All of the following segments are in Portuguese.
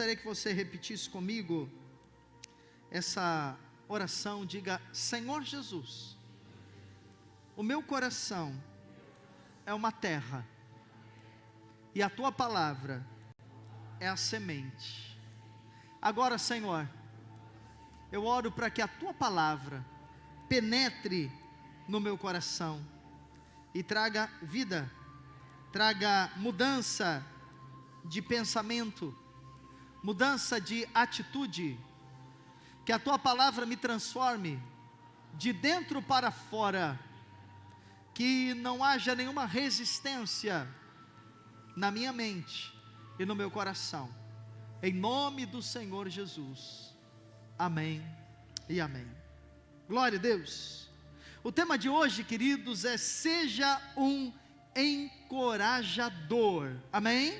gostaria que você repetisse comigo essa oração. Diga: Senhor Jesus, o meu coração é uma terra, e a tua palavra é a semente. Agora, Senhor, eu oro para que a tua palavra penetre no meu coração e traga vida, traga mudança de pensamento, mudança de atitude. Que a tua palavra me transforme de dentro para fora, que não haja nenhuma resistência na minha mente e no meu coração, em nome do Senhor Jesus, amém e amém. Glória a Deus. O tema de hoje, queridos, é: seja um encorajador, amém?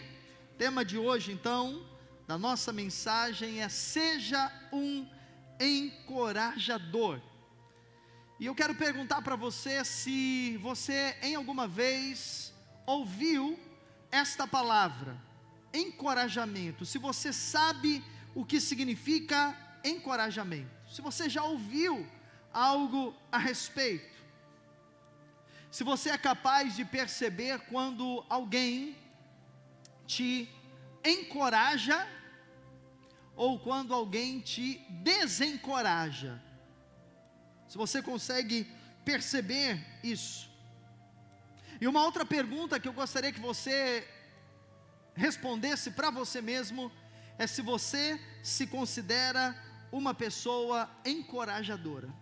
O tema de hoje, então, da nossa mensagem é: seja um encorajador. E eu quero perguntar para você se você em alguma vez ouviu esta palavra, encorajamento, se você sabe o que significa encorajamento, se você já ouviu algo a respeito, se você é capaz de perceber quando alguém te encoraja ou quando alguém te desencoraja, se você consegue perceber isso. E uma outra pergunta que eu gostaria que você respondesse para você mesmo é se você se considera uma pessoa encorajadora.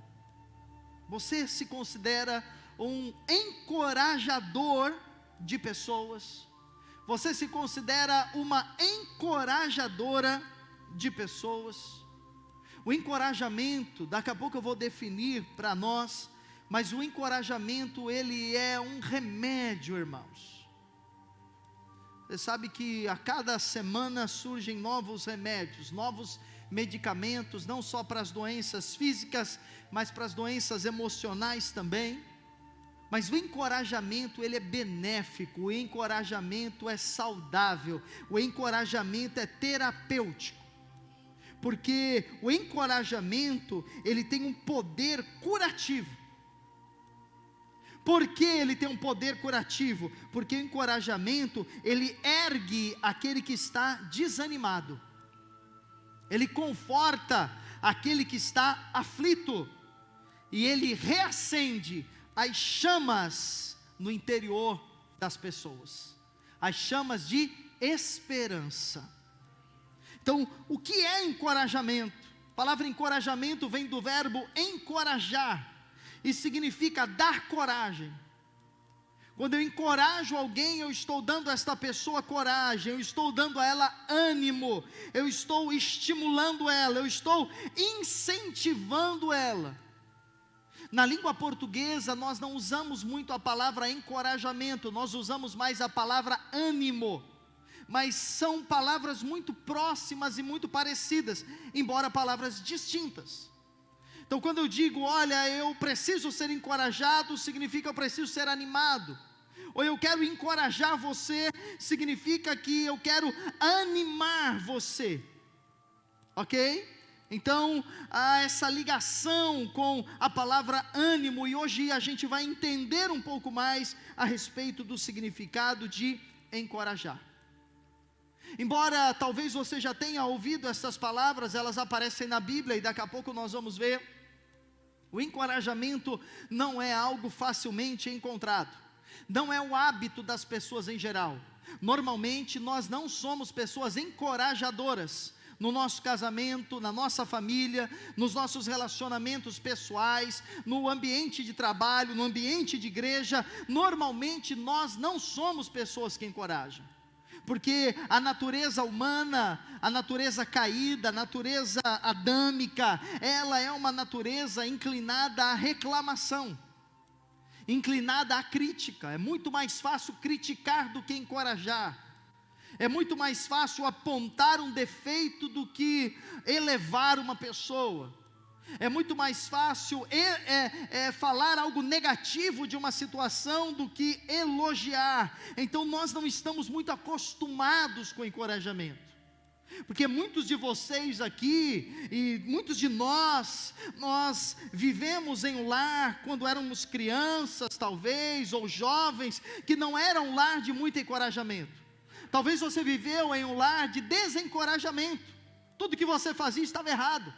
Você se considera um encorajador de pessoas? Você se considera uma encorajadora de pessoas? O encorajamento, daqui a pouco eu vou definir para nós, mas o encorajamento, ele é um remédio, irmãos. Você sabe que a cada semana surgem novos remédios, novos medicamentos, não só para as doenças físicas, mas para as doenças emocionais também. Mas o encorajamento, ele é benéfico, o encorajamento é saudável, o encorajamento é terapêutico. Porque o encorajamento, ele tem um poder curativo. Por que ele tem um poder curativo? Porque o encorajamento, ele ergue aquele que está desanimado, ele conforta aquele que está aflito, e ele reacende as chamas no interior das pessoas, as chamas de esperança. Então, o que é encorajamento? A palavra encorajamento vem do verbo encorajar, e significa dar coragem. Quando eu encorajo alguém, eu estou dando a esta pessoa coragem, eu estou dando a ela ânimo, eu estou estimulando ela, eu estou incentivando ela. Na língua portuguesa, nós não usamos muito a palavra encorajamento, nós usamos mais a palavra ânimo. Mas são palavras muito próximas e muito parecidas, embora palavras distintas. Então, quando eu digo, olha, eu preciso ser encorajado, significa eu preciso ser animado. Ou eu quero encorajar você, significa que eu quero animar você. Ok? Então, há essa ligação com a palavra ânimo, e hoje a gente vai entender um pouco mais a respeito do significado de encorajar. Embora talvez você já tenha ouvido essas palavras, elas aparecem na Bíblia e daqui a pouco nós vamos ver. O encorajamento não é algo facilmente encontrado, não é o hábito das pessoas em geral. Normalmente nós não somos pessoas encorajadoras no nosso casamento, na nossa família, nos nossos relacionamentos pessoais, no ambiente de trabalho, no ambiente de igreja. Normalmente nós não somos pessoas que encorajam. Porque a natureza humana, a natureza caída, a natureza adâmica, ela é uma natureza inclinada à reclamação, inclinada à crítica. É muito mais fácil criticar do que encorajar. É muito mais fácil apontar um defeito do que elevar uma pessoa. É muito mais fácil falar algo negativo de uma situação do que elogiar. Então nós não estamos muito acostumados com encorajamento. Porque muitos de vocês aqui, e muitos de nós vivemos em um lar, quando éramos crianças talvez, ou jovens, que não era um lar de muito encorajamento. Talvez você viveu em um lar de desencorajamento, tudo que você fazia estava errado,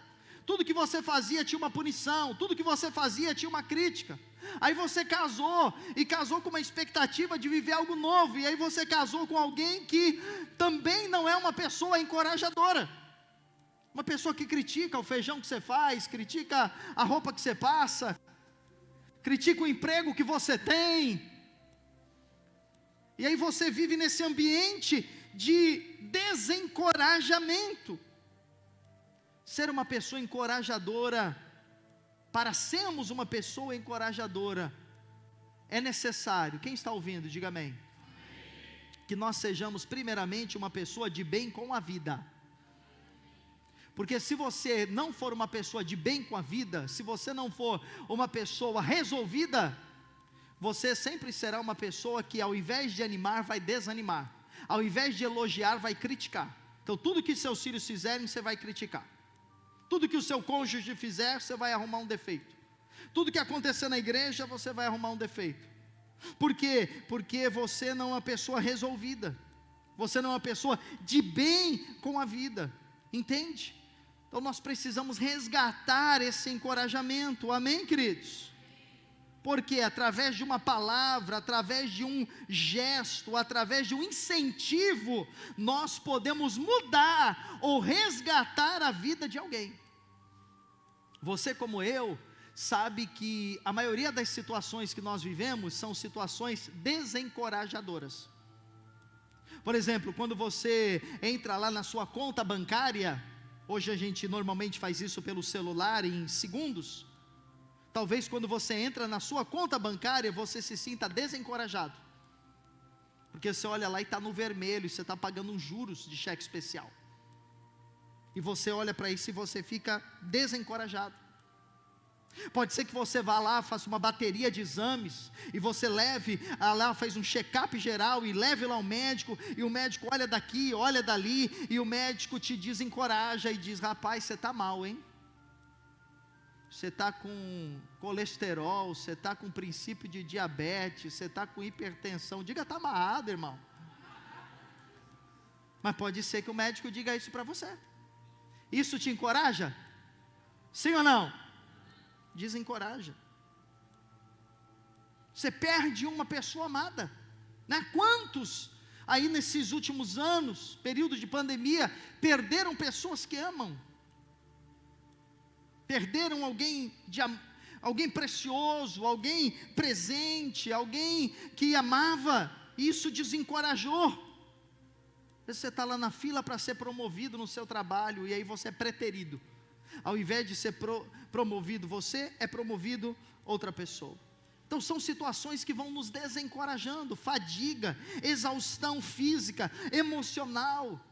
tudo que você fazia tinha uma punição, tudo que você fazia tinha uma crítica. Aí você casou, e casou com uma expectativa de viver algo novo, e aí você casou com alguém que também não é uma pessoa encorajadora, uma pessoa que critica o feijão que você faz, critica a roupa que você passa, critica o emprego que você tem, e aí você vive nesse ambiente de desencorajamento. Ser uma pessoa encorajadora, para sermos uma pessoa encorajadora, é necessário, quem está ouvindo, diga amém, que nós sejamos primeiramente uma pessoa de bem com a vida. Porque se você não for uma pessoa de bem com a vida, se você não for uma pessoa resolvida, você sempre será uma pessoa que, ao invés de animar, vai desanimar, ao invés de elogiar, vai criticar. Então tudo que seus filhos fizerem, você vai criticar, tudo que o seu cônjuge fizer, você vai arrumar um defeito, tudo que acontecer na igreja, você vai arrumar um defeito. Por quê? Porque você não é uma pessoa resolvida, você não é uma pessoa de bem com a vida, entende? Então nós precisamos resgatar esse encorajamento, amém, queridos? Porque através de uma palavra, através de um gesto, através de um incentivo, nós podemos mudar ou resgatar a vida de alguém. Você, como eu, sabe que a maioria das situações que nós vivemos são situações desencorajadoras. Por exemplo, quando você entra lá na sua conta bancária, hoje a gente normalmente faz isso pelo celular em segundos. Talvez quando você entra na sua conta bancária, você se sinta desencorajado, porque você olha lá e está no vermelho, e você está pagando uns juros de cheque especial, e você olha para isso e você fica desencorajado. Pode ser que você vá lá, faça uma bateria de exames, e você leve lá, faz um check-up geral, e leve lá ao médico, e o médico olha daqui, olha dali, e o médico te desencoraja, e diz: rapaz, você está mal, hein? Você está com colesterol, você está com princípio de diabetes, você está com hipertensão. Diga: está amarrado, irmão. Mas pode ser que o médico diga isso para você. Isso te encoraja? Sim ou não? Desencoraja. Você perde uma pessoa amada, né? Quantos aí nesses últimos anos, período de pandemia, perderam pessoas que amam? Perderam alguém precioso, alguém presente, alguém que amava, e isso desencorajou. Você está lá na fila para ser promovido no seu trabalho, e aí você é preterido, ao invés de ser promovido, você é promovido outra pessoa. Então são situações que vão nos desencorajando, fadiga, exaustão física, emocional,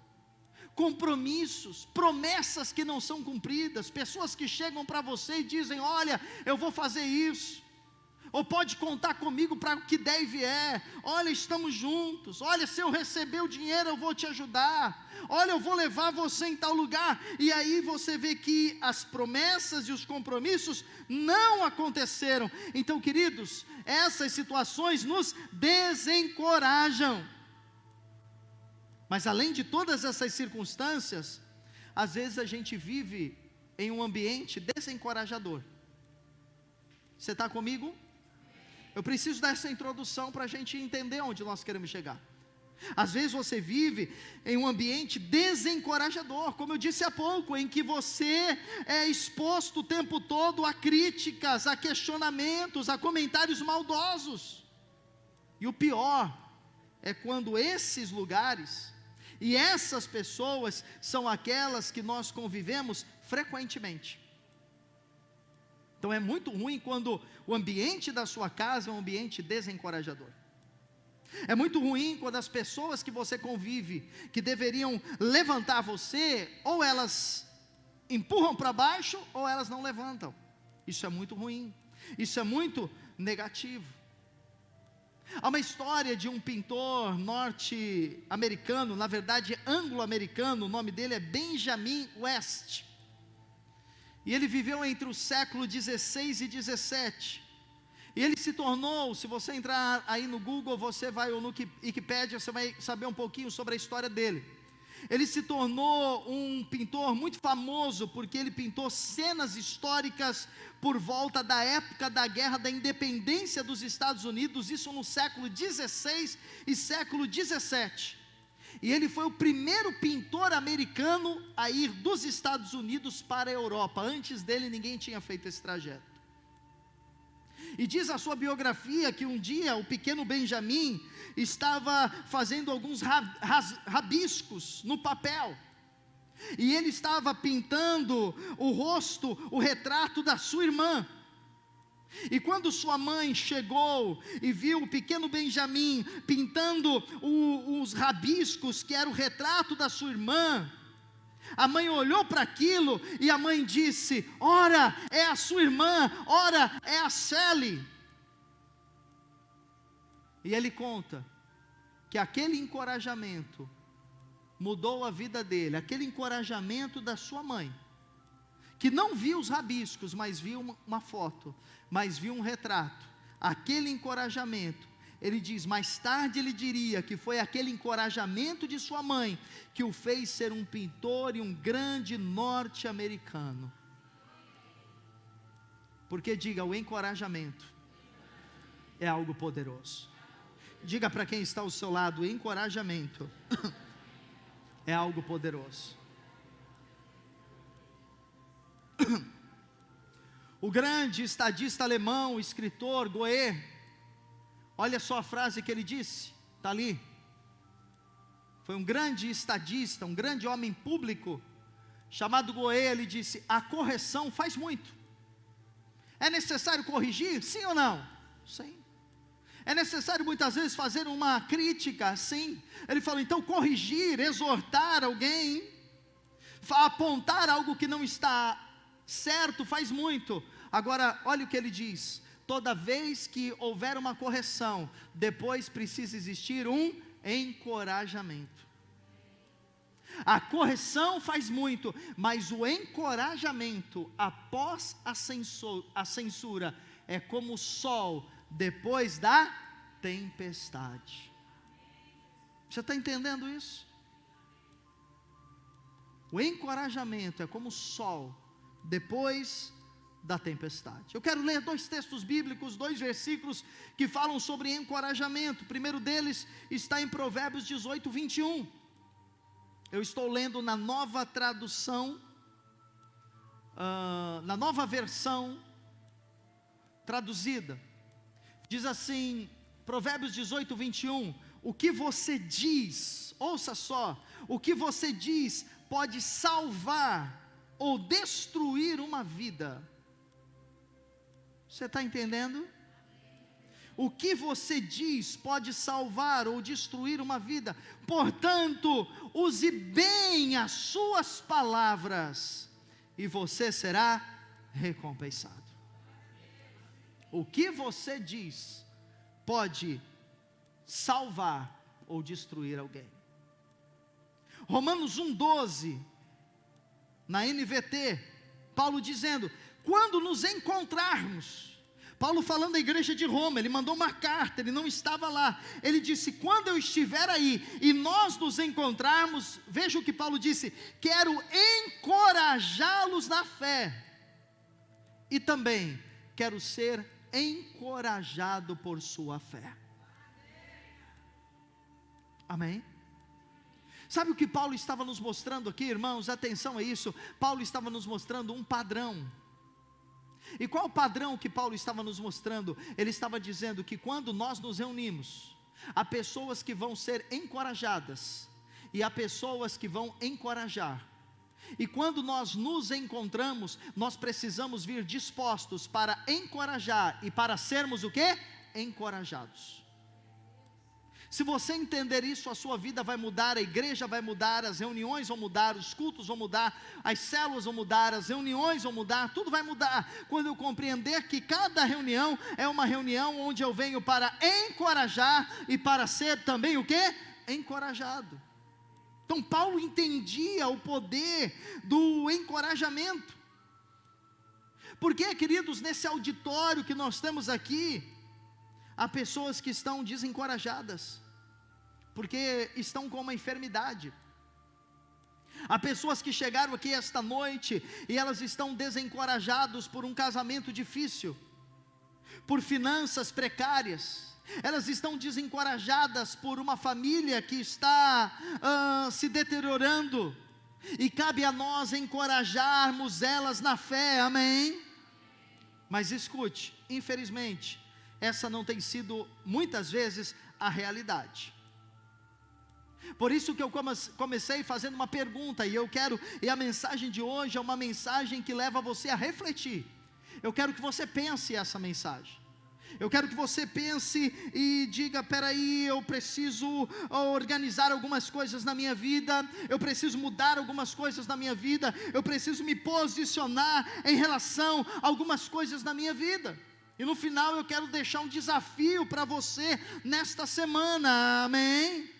compromissos, promessas que não são cumpridas, pessoas que chegam para você e dizem: olha, eu vou fazer isso, ou pode contar comigo para o que der e vier, olha, estamos juntos, olha, se eu receber o dinheiro eu vou te ajudar, olha, eu vou levar você em tal lugar, e aí você vê que as promessas e os compromissos não aconteceram. Então, queridos, essas situações nos desencorajam. Mas além de todas essas circunstâncias, às vezes a gente vive em um ambiente desencorajador. Você está comigo? Eu preciso dessa introdução para a gente entender onde nós queremos chegar. Às vezes você vive em um ambiente desencorajador, como eu disse há pouco, em que você é exposto o tempo todo a críticas, a questionamentos, a comentários maldosos. E o pior é quando esses lugares e essas pessoas são aquelas que nós convivemos frequentemente. Então é muito ruim quando o ambiente da sua casa é um ambiente desencorajador. É muito ruim quando as pessoas que você convive, que deveriam levantar você, ou elas empurram para baixo, ou elas não levantam. Isso é muito ruim, isso é muito negativo. Há uma história de um pintor norte-americano, na verdade anglo-americano, o nome dele é Benjamin West. E ele viveu entre o século 16 e 17. E ele se tornou, se você entrar aí no Google, você vai, ou no Wikipedia, você vai saber um pouquinho sobre a história dele. Ele se tornou um pintor muito famoso, porque ele pintou cenas históricas por volta da época da Guerra da Independência dos Estados Unidos, isso no século 16 e século 17. E ele foi o primeiro pintor americano a ir dos Estados Unidos para a Europa. Antes dele ninguém tinha feito esse trajeto. E diz a sua biografia que um dia o pequeno Benjamin estava fazendo alguns rabiscos no papel. E ele estava pintando o rosto, o retrato da sua irmã. E quando sua mãe chegou e viu o pequeno Benjamin pintando os rabiscos, que era o retrato da sua irmã, a mãe olhou para aquilo e a mãe disse: ora, é a sua irmã, ora, é a Sally. E ele conta que aquele encorajamento mudou a vida dele, aquele encorajamento da sua mãe, que não viu os rabiscos, mas viu uma foto, mas viu um retrato, aquele encorajamento, ele diz, mais tarde ele diria que foi aquele encorajamento de sua mãe, que o fez ser um pintor e um grande norte-americano. Porque diga, o encorajamento é algo poderoso. Diga para quem está ao seu lado, o encorajamento é algo poderoso. O grande estadista alemão, escritor Goethe, olha só a frase que ele disse, está ali. Foi um grande estadista, um grande homem público, chamado Goethe. Ele disse: a correção faz muito. É necessário corrigir? Sim ou não? Sim. É necessário muitas vezes fazer uma crítica? Sim. Ele falou, então corrigir, exortar alguém, apontar algo que não está certo, faz muito. Agora, olha o que ele diz: toda vez que houver uma correção, depois precisa existir um encorajamento. A correção faz muito, mas o encorajamento após a censura é como o sol depois da tempestade. Você está entendendo isso? O encorajamento é como o sol depois da tempestade. Eu quero ler 2 textos bíblicos, 2 versículos que falam sobre encorajamento. O primeiro deles está em Provérbios 18, 21. Eu estou lendo na nova tradução, na nova versão traduzida. Diz assim, Provérbios 18, 21, o que você diz, ouça só, o que você diz pode salvar ou destruir uma vida. Você está entendendo? O que você diz pode salvar ou destruir uma vida. Portanto, use bem as suas palavras e você será recompensado. O que você diz pode salvar ou destruir alguém. Romanos 1,12, na NVT, Paulo dizendo, quando nos encontrarmos, Paulo falando da igreja de Roma, ele mandou uma carta, ele não estava lá, ele disse, quando eu estiver aí, e nós nos encontrarmos, veja o que Paulo disse, quero encorajá-los na fé, e também quero ser encorajado por sua fé. Amém? Sabe o que Paulo estava nos mostrando aqui, irmãos? Atenção a isso. Paulo estava nos mostrando um padrão. E qual o padrão que Paulo estava nos mostrando? Ele estava dizendo que quando nós nos reunimos, há pessoas que vão ser encorajadas e há pessoas que vão encorajar. E quando nós nos encontramos, nós precisamos vir dispostos para encorajar e para sermos o quê? Encorajados. Se você entender isso, a sua vida vai mudar, a igreja vai mudar, as reuniões vão mudar, os cultos vão mudar, as células vão mudar, as reuniões vão mudar, tudo vai mudar. Quando eu compreender que cada reunião é uma reunião onde eu venho para encorajar e para ser também o quê? Encorajado. Então Paulo entendia o poder do encorajamento. Porque, queridos, nesse auditório que nós temos aqui, há pessoas que estão desencorajadas, porque estão com uma enfermidade. Há pessoas que chegaram aqui esta noite e elas estão desencorajadas por um casamento difícil, por finanças precárias. Elas estão desencorajadas por uma família que está se deteriorando. E cabe a nós encorajarmos elas na fé, amém? Mas escute, infelizmente, essa não tem sido, muitas vezes, a realidade. Por isso que eu comecei fazendo uma pergunta, e a mensagem de hoje é uma mensagem que leva você a refletir. Eu quero que você pense essa mensagem. Eu quero que você pense e diga: peraí, eu preciso organizar algumas coisas na minha vida, eu preciso mudar algumas coisas na minha vida, eu preciso me posicionar em relação a algumas coisas na minha vida. E no final eu quero deixar um desafio para você nesta semana, amém?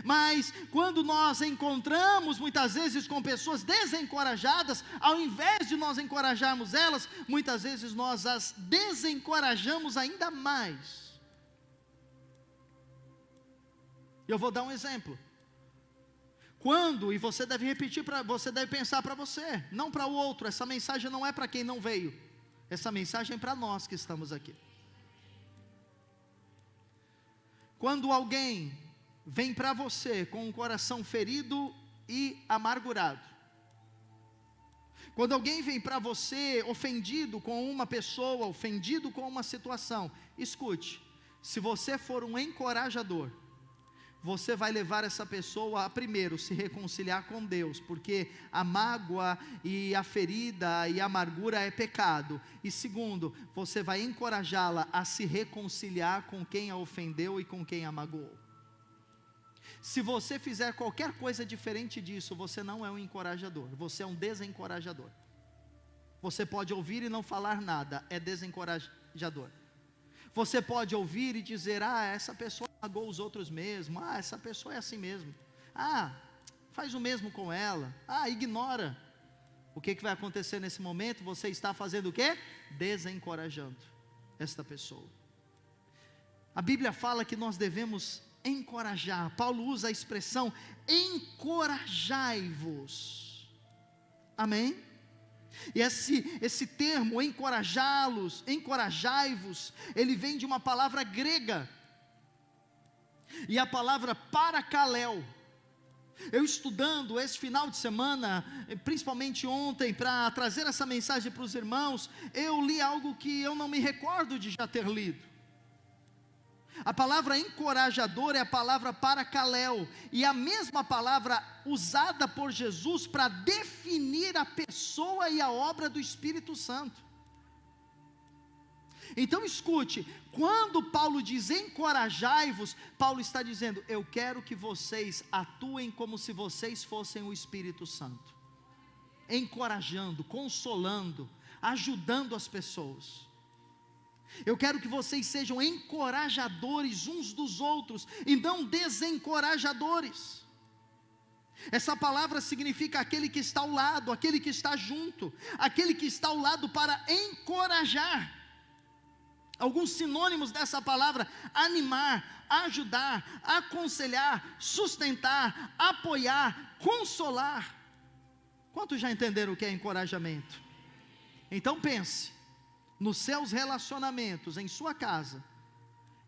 Mas quando nós encontramos muitas vezes com pessoas desencorajadas, ao invés de nós encorajarmos elas, muitas vezes nós as desencorajamos ainda mais. Eu vou dar um exemplo. E você deve repetir, você deve pensar para você, não para o outro. Essa mensagem não é para quem não veio, essa mensagem é para nós que estamos aqui. Quando alguém vem para você com um coração ferido e amargurado, quando alguém vem para você ofendido com uma pessoa, ofendido com uma situação, escute, se você for um encorajador, você vai levar essa pessoa a primeiro se reconciliar com Deus, porque a mágoa e a ferida e a amargura é pecado, e segundo, você vai encorajá-la a se reconciliar com quem a ofendeu e com quem a magoou. Se você fizer qualquer coisa diferente disso, você não é um encorajador, você é um desencorajador. Você pode ouvir e não falar nada, é desencorajador. Você pode ouvir e dizer: essa pessoa magoou os outros mesmo, essa pessoa é assim mesmo, faz o mesmo com ela, ignora. O que vai acontecer nesse momento? Você está fazendo o quê? Desencorajando esta pessoa. A Bíblia fala que nós devemos encorajar. Paulo usa a expressão encorajai-vos, amém? E esse termo encorajá-los, encorajai-vos, ele vem de uma palavra grega, e a palavra parakaleo. Eu estudando esse final de semana, principalmente ontem, para trazer essa mensagem para os irmãos, eu li algo que eu não me recordo de já ter lido. A palavra encorajador é a palavra parakaleo, e a mesma palavra usada por Jesus para definir a pessoa e a obra do Espírito Santo. Então escute, quando Paulo diz encorajai-vos, Paulo está dizendo: eu quero que vocês atuem como se vocês fossem o Espírito Santo, encorajando, consolando, ajudando as pessoas. Eu quero que vocês sejam encorajadores uns dos outros e não desencorajadores. Essa palavra significa aquele que está ao lado, aquele que está junto, aquele que está ao lado para encorajar. Alguns sinônimos dessa palavra: animar, ajudar, aconselhar, sustentar, apoiar, consolar. Quantos já entenderam o que é encorajamento? Então pense nos seus relacionamentos, em sua casa,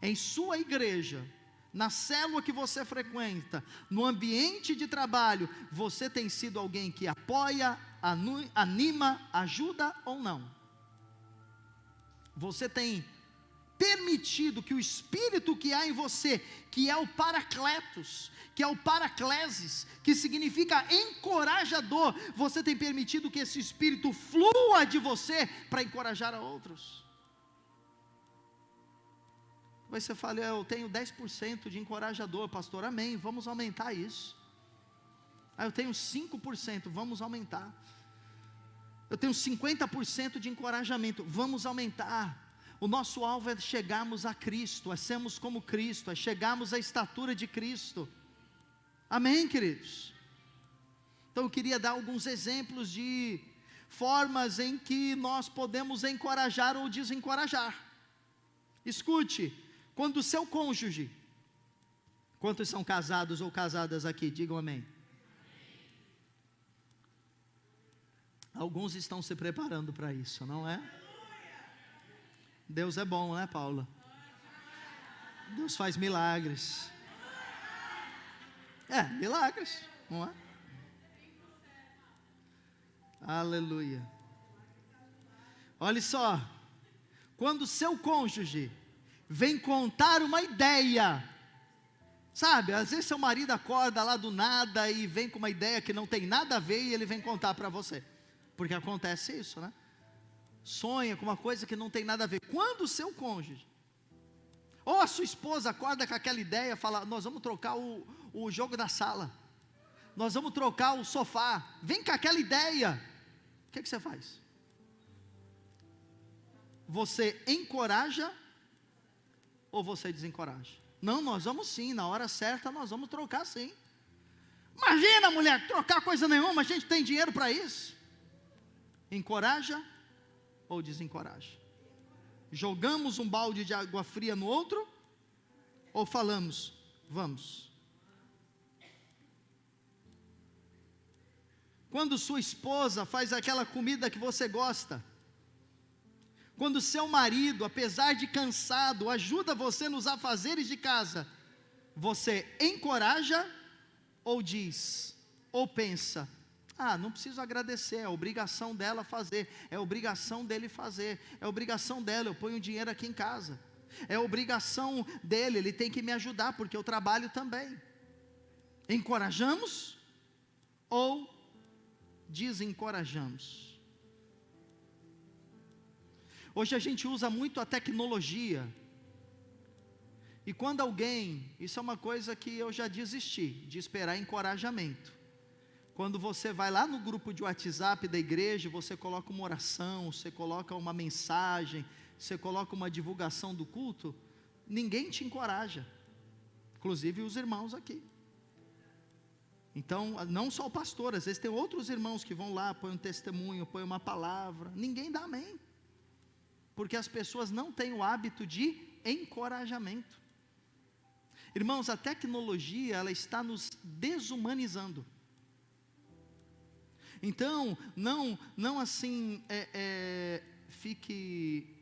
em sua igreja, na célula que você frequenta, no ambiente de trabalho, você tem sido alguém que apoia, anima, ajuda ou não? Você tem permitido que o Espírito que há em você, que é o Paracletos, que é o Paracleses, que significa encorajador, você tem permitido que esse Espírito flua de você para encorajar a outros? Talvez você fale, eu tenho 10% de encorajador, pastor, amém, vamos aumentar isso. Eu tenho 5%, vamos aumentar. Eu tenho 50% de encorajamento, vamos aumentar. O nosso alvo é chegarmos a Cristo, é sermos como Cristo, é chegarmos à estatura de Cristo. Amém, queridos? Então eu queria dar alguns exemplos de formas em que nós podemos encorajar ou desencorajar. Escute, quando o seu cônjuge, quantos são casados ou casadas aqui? Digam amém. Alguns estão se preparando para isso, não é? Deus é bom, né, Paula? Deus faz milagres. Milagres, não é? Aleluia. Olha só, quando o seu cônjuge vem contar uma ideia, sabe, às vezes seu marido acorda lá do nada e vem com uma ideia que não tem nada a ver e ele vem contar para você, porque acontece isso, né? Sonha com uma coisa que não tem nada a ver. Quando o seu cônjuge, ou a sua esposa acorda com aquela ideia, fala, nós vamos trocar o jogo da sala, nós vamos trocar o sofá, vem com aquela ideia, o que você faz? Você encoraja ou você desencoraja? Não, nós vamos sim, na hora certa nós vamos trocar sim. Imagina, mulher, trocar coisa nenhuma, a gente tem dinheiro para isso. Encoraja ou desencoraja? Jogamos um balde de água fria no outro, ou falamos, vamos? Quando sua esposa faz aquela comida que você gosta, quando seu marido, apesar de cansado, ajuda você nos afazeres de casa, você encoraja ou diz, ou pensa, não preciso agradecer, é obrigação dela fazer, é obrigação dele fazer, é obrigação dela, eu ponho dinheiro aqui em casa, é obrigação dele, ele tem que me ajudar, porque eu trabalho também. Encorajamos ou desencorajamos? Hoje a gente usa muito a tecnologia, e quando alguém, isso é uma coisa que eu já desisti, de esperar encorajamento. Quando você vai lá no grupo de WhatsApp da igreja, você coloca uma oração, você coloca uma mensagem, você coloca uma divulgação do culto, ninguém te encoraja, inclusive os irmãos aqui. Então, não só o pastor, às vezes tem outros irmãos que vão lá, põem um testemunho, põem uma palavra, ninguém dá amém, porque as pessoas não têm o hábito de encorajamento. Irmãos, a tecnologia, ela está nos desumanizando. Então, não assim, fique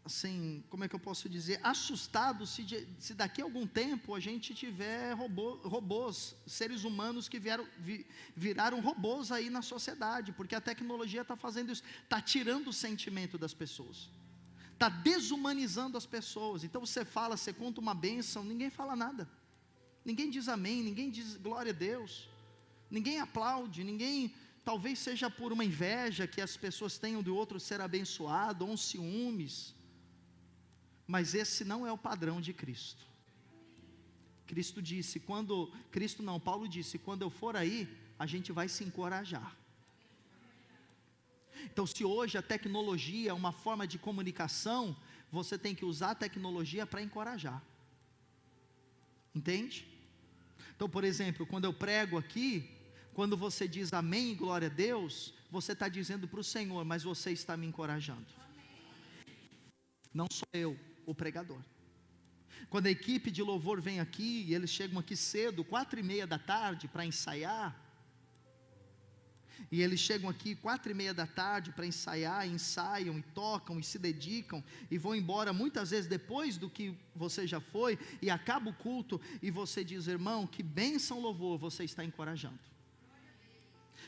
assim, como é que eu posso dizer, assustado se daqui a algum tempo a gente tiver robôs, seres humanos que viraram robôs aí na sociedade, porque a tecnologia está fazendo isso, está tirando o sentimento das pessoas, está desumanizando as pessoas. Então você fala, você conta uma bênção, ninguém fala nada, ninguém diz amém, ninguém diz glória a Deus, ninguém aplaude, ninguém... Talvez seja por uma inveja que as pessoas tenham do outro ser abençoado, ou um ciúmes, mas esse não é o padrão de Cristo. Paulo disse, quando eu for aí, a gente vai se encorajar. Então, se hoje a tecnologia é uma forma de comunicação, você tem que usar a tecnologia para encorajar. Entende? Então, por exemplo, quando eu prego aqui, quando você diz amém e glória a Deus, você está dizendo para o Senhor, mas você está me encorajando. Não sou eu, o pregador. Quando a equipe de louvor vem aqui, e eles chegam aqui cedo, 4:30 da tarde para ensaiar, e eles chegam aqui 4:30 da tarde para ensaiar, ensaiam e tocam e se dedicam, e vão embora muitas vezes depois do que você já foi, e acaba o culto, e você diz, irmão, que bênção louvor, você está encorajando.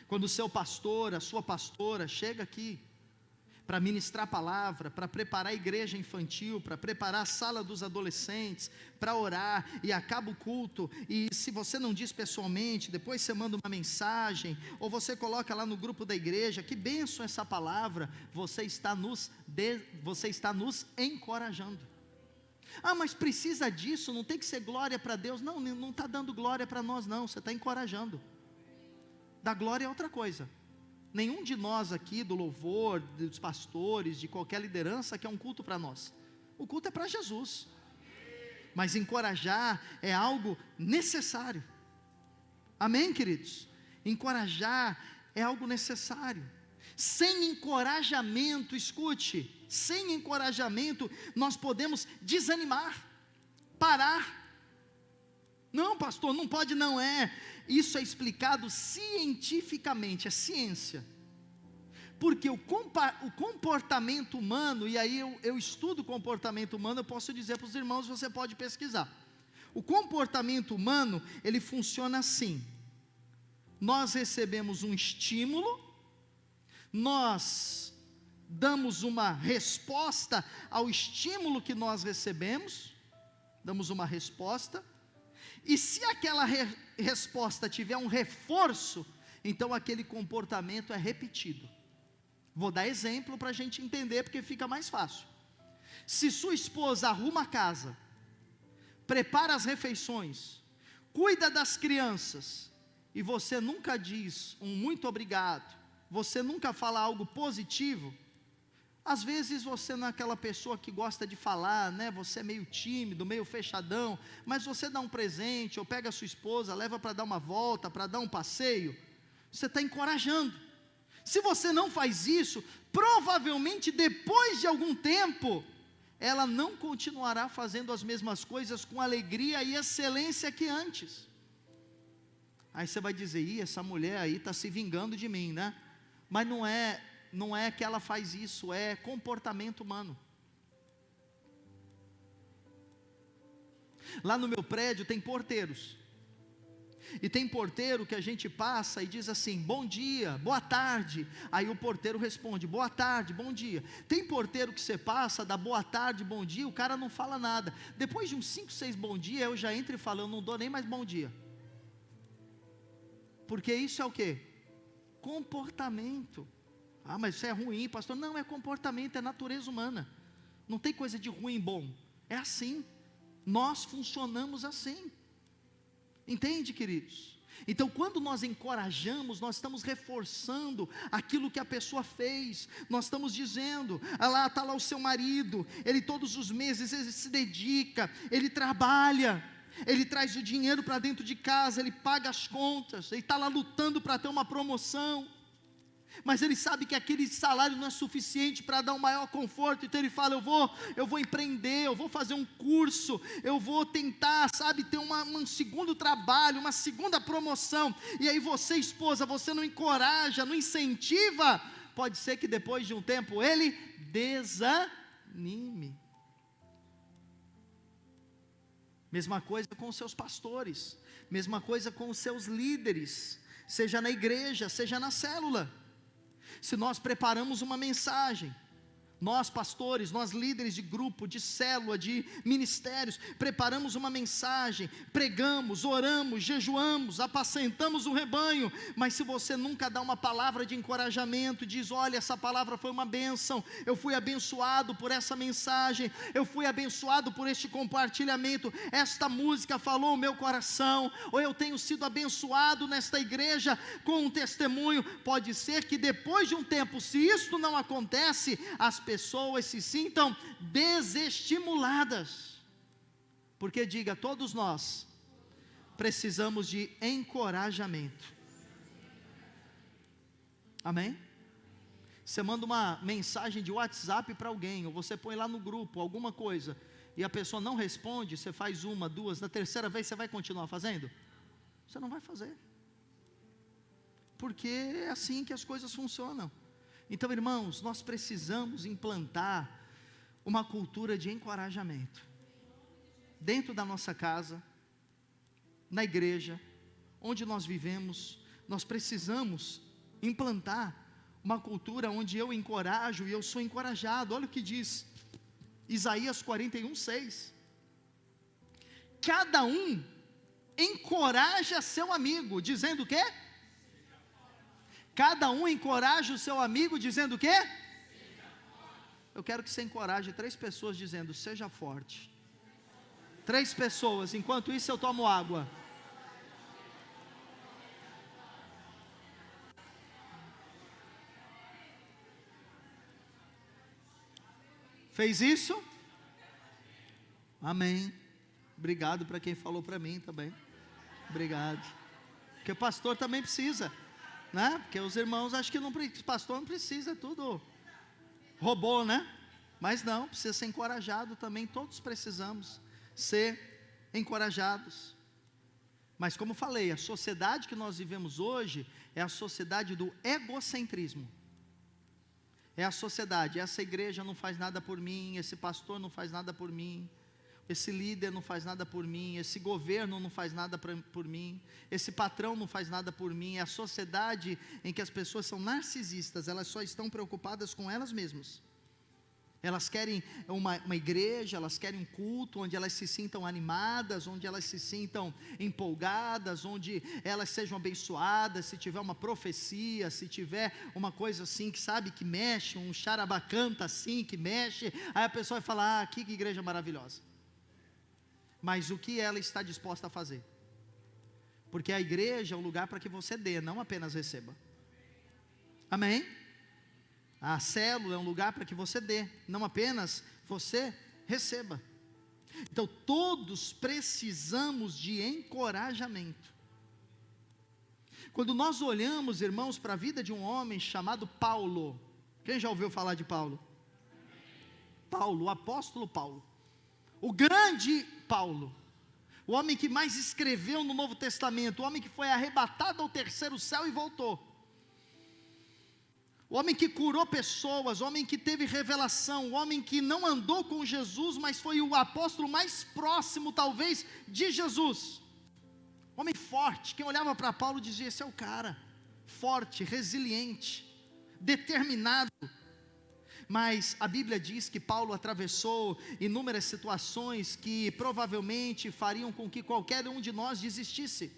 Quando o seu pastor, a sua pastora chega aqui para ministrar a palavra, para preparar a igreja infantil, para preparar a sala dos adolescentes, para orar, e acaba o culto, e se você não diz pessoalmente, depois você manda uma mensagem, ou você coloca lá no grupo da igreja, que bênção essa palavra, você está nos encorajando. Ah, mas precisa disso, não tem que ser glória para Deus. Não, não está dando glória para nós não, você está encorajando. Dar glória é outra coisa. Nenhum de nós aqui, do louvor, dos pastores, de qualquer liderança, quer um culto para nós. O culto é para Jesus. Mas encorajar é algo necessário. Amém, queridos? Encorajar é algo necessário. Sem encorajamento, escute, sem encorajamento, nós podemos desanimar, parar. Não, pastor, não pode, não é. Isso é explicado cientificamente, é ciência. Porque o comportamento humano, e aí eu estudo comportamento humano, eu posso dizer para os irmãos, você pode pesquisar. O comportamento humano, ele funciona assim. Nós recebemos um estímulo, nós damos uma resposta ao estímulo que nós recebemos, damos uma resposta, e se aquela resposta tiver um reforço, então aquele comportamento é repetido. Vou dar exemplo para a gente entender, porque fica mais fácil. Se sua esposa arruma a casa, prepara as refeições, cuida das crianças, e você nunca diz um muito obrigado, você nunca fala algo positivo, às vezes você não é aquela pessoa que gosta de falar, né? Você é meio tímido, meio fechadão, mas você dá um presente, ou pega a sua esposa, leva para dar uma volta, para dar um passeio, você está encorajando. Se você não faz isso, provavelmente depois de algum tempo, ela não continuará fazendo as mesmas coisas com alegria e excelência que antes. Aí você vai dizer, essa mulher aí está se vingando de mim, né? Mas não é que ela faz isso, é comportamento humano. Lá no meu prédio tem porteiros, e tem porteiro que a gente passa e diz assim, bom dia, boa tarde, aí o porteiro responde, boa tarde, bom dia. Tem porteiro que você passa, dá boa tarde, bom dia, o cara não fala nada, depois de uns 5, 6 bom dia, eu já entro e falo, eu não dou nem mais bom dia, porque isso é o quê? Comportamento. Ah, mas isso é ruim, pastor. Não, é comportamento, é natureza humana. Não tem coisa de ruim e bom. É assim. Nós funcionamos assim. Entende, queridos? Então, quando nós encorajamos, nós estamos reforçando aquilo que a pessoa fez. Nós estamos dizendo, está lá o seu marido, ele todos os meses ele se dedica, ele trabalha, ele traz o dinheiro para dentro de casa, ele paga as contas, ele está lá lutando para ter uma promoção, mas ele sabe que aquele salário não é suficiente para dar um maior conforto, então ele fala, eu vou empreender, eu vou fazer um curso, eu vou tentar, ter um segundo trabalho, uma segunda promoção, e aí você, esposa, você não encoraja, não incentiva, pode ser que depois de um tempo ele desanime. Mesma coisa com os seus pastores, mesma coisa com os seus líderes, seja na igreja, seja na célula. Se nós preparamos uma mensagem, nós pastores, nós líderes de grupo, de célula, de ministérios, preparamos uma mensagem, pregamos, oramos, jejuamos, apacentamos o rebanho, mas se você nunca dá uma palavra de encorajamento, diz, olha, essa palavra foi uma bênção, eu fui abençoado por essa mensagem, eu fui abençoado por este compartilhamento, esta música falou o meu coração, ou eu tenho sido abençoado nesta igreja com um testemunho, pode ser que depois de um tempo, se isto não acontece, as pessoas se sintam desestimuladas, porque diga, todos nós precisamos de encorajamento. Amém? Você manda uma mensagem de WhatsApp para alguém, ou você põe lá no grupo alguma coisa, e a pessoa não responde, você faz uma, duas, na terceira vez você vai continuar fazendo? Você não vai fazer, porque é assim que as coisas funcionam. Então, irmãos, nós precisamos implantar uma cultura de encorajamento, dentro da nossa casa, na igreja, onde nós vivemos, nós precisamos implantar uma cultura onde eu encorajo e eu sou encorajado. Olha o que diz Isaías 41:6, cada um encoraja seu amigo, dizendo o quê? Cada um encoraja o seu amigo dizendo o quê? Eu quero que você encoraje 3 pessoas dizendo, seja forte. 3 pessoas, enquanto isso eu tomo água. Fez isso? Amém. Obrigado para quem falou para mim também. Obrigado. Porque o pastor também precisa, né? Porque os irmãos acham que o pastor não precisa, é tudo robô, né? Mas não, precisa ser encorajado também. Todos precisamos ser encorajados. Mas como falei, a sociedade que nós vivemos hoje é a sociedade do egocentrismo. É a sociedade, essa igreja não faz nada por mim, esse pastor não faz nada por mim, esse líder não faz nada por mim, esse governo não faz nada por mim, esse patrão não faz nada por mim. É a sociedade em que as pessoas são narcisistas, elas só estão preocupadas com elas mesmas. Elas querem uma igreja, elas querem um culto onde elas se sintam animadas, onde elas se sintam empolgadas, onde elas sejam abençoadas. Se tiver uma profecia, se tiver uma coisa assim que sabe que mexe, um charabacanta assim que mexe, aí a pessoa vai falar: que igreja maravilhosa. Mas o que ela está disposta a fazer? Porque a igreja é um lugar para que você dê, não apenas receba. Amém? A célula é um lugar para que você dê, não apenas você receba. Então todos precisamos de encorajamento. Quando nós olhamos, irmãos, para a vida de um homem chamado Paulo. Quem já ouviu falar de Paulo? Paulo, o apóstolo Paulo, o grande Paulo, o homem que mais escreveu no Novo Testamento, o homem que foi arrebatado ao terceiro céu e voltou, o homem que curou pessoas, o homem que teve revelação, o homem que não andou com Jesus, mas foi o apóstolo mais próximo talvez de Jesus, homem forte. Quem olhava para Paulo dizia: esse é o cara, forte, resiliente, determinado. Mas a Bíblia diz que Paulo atravessou inúmeras situações que provavelmente fariam com que qualquer um de nós desistisse.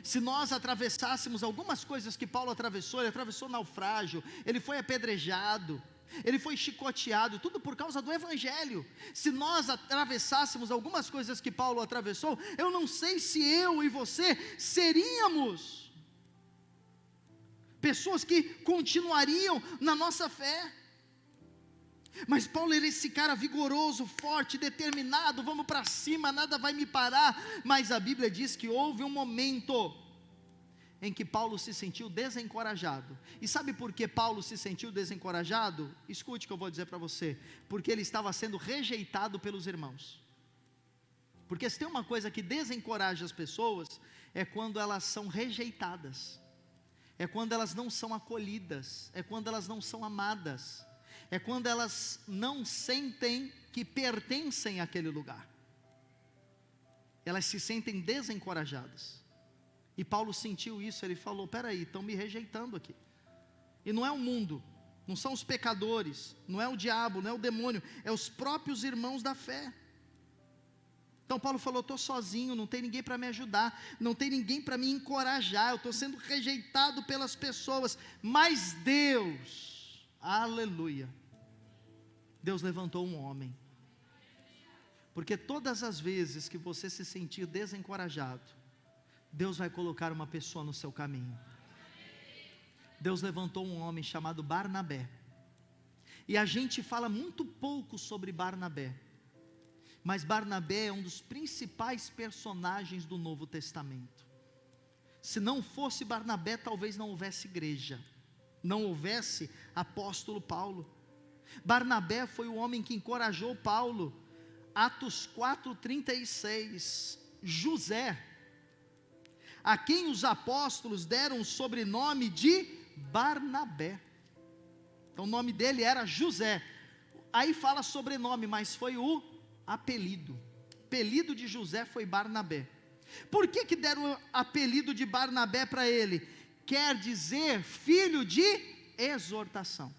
Se nós atravessássemos algumas coisas que Paulo atravessou, ele atravessou naufrágio, ele foi apedrejado, ele foi chicoteado, tudo por causa do Evangelho. Se nós atravessássemos algumas coisas que Paulo atravessou, eu não sei se eu e você seríamos pessoas que continuariam na nossa fé. Mas Paulo era esse cara vigoroso, forte, determinado, vamos para cima, nada vai me parar. Mas a Bíblia diz que houve um momento em que Paulo se sentiu desencorajado. E sabe por que Paulo se sentiu desencorajado? Escute o que eu vou dizer para você: porque ele estava sendo rejeitado pelos irmãos. Porque se tem uma coisa que desencoraja as pessoas, é quando elas são rejeitadas, é quando elas não são acolhidas, é quando elas não são amadas, é quando elas não sentem que pertencem àquele lugar, elas se sentem desencorajadas. E Paulo sentiu isso, ele falou: peraí, estão me rejeitando aqui, e não é o mundo, não são os pecadores, não é o diabo, não é o demônio, é os próprios irmãos da fé. Então Paulo falou: estou sozinho, não tem ninguém para me ajudar, não tem ninguém para me encorajar, eu estou sendo rejeitado pelas pessoas. Mas Deus, aleluia, Deus levantou um homem. Porque todas as vezes que você se sentir desencorajado, Deus vai colocar uma pessoa no seu caminho. Deus levantou um homem chamado Barnabé. E a gente fala muito pouco sobre Barnabé, mas Barnabé é um dos principais personagens do Novo Testamento. Se não fosse Barnabé, talvez não houvesse igreja, não houvesse apóstolo Paulo. Barnabé foi o homem que encorajou Paulo. Atos 4:36, José, a quem os apóstolos deram o sobrenome de Barnabé. Então o nome dele era José. Aí fala sobrenome, mas foi o apelido de José foi Barnabé. Por que deram o apelido de Barnabé para ele? Quer dizer filho de exortação.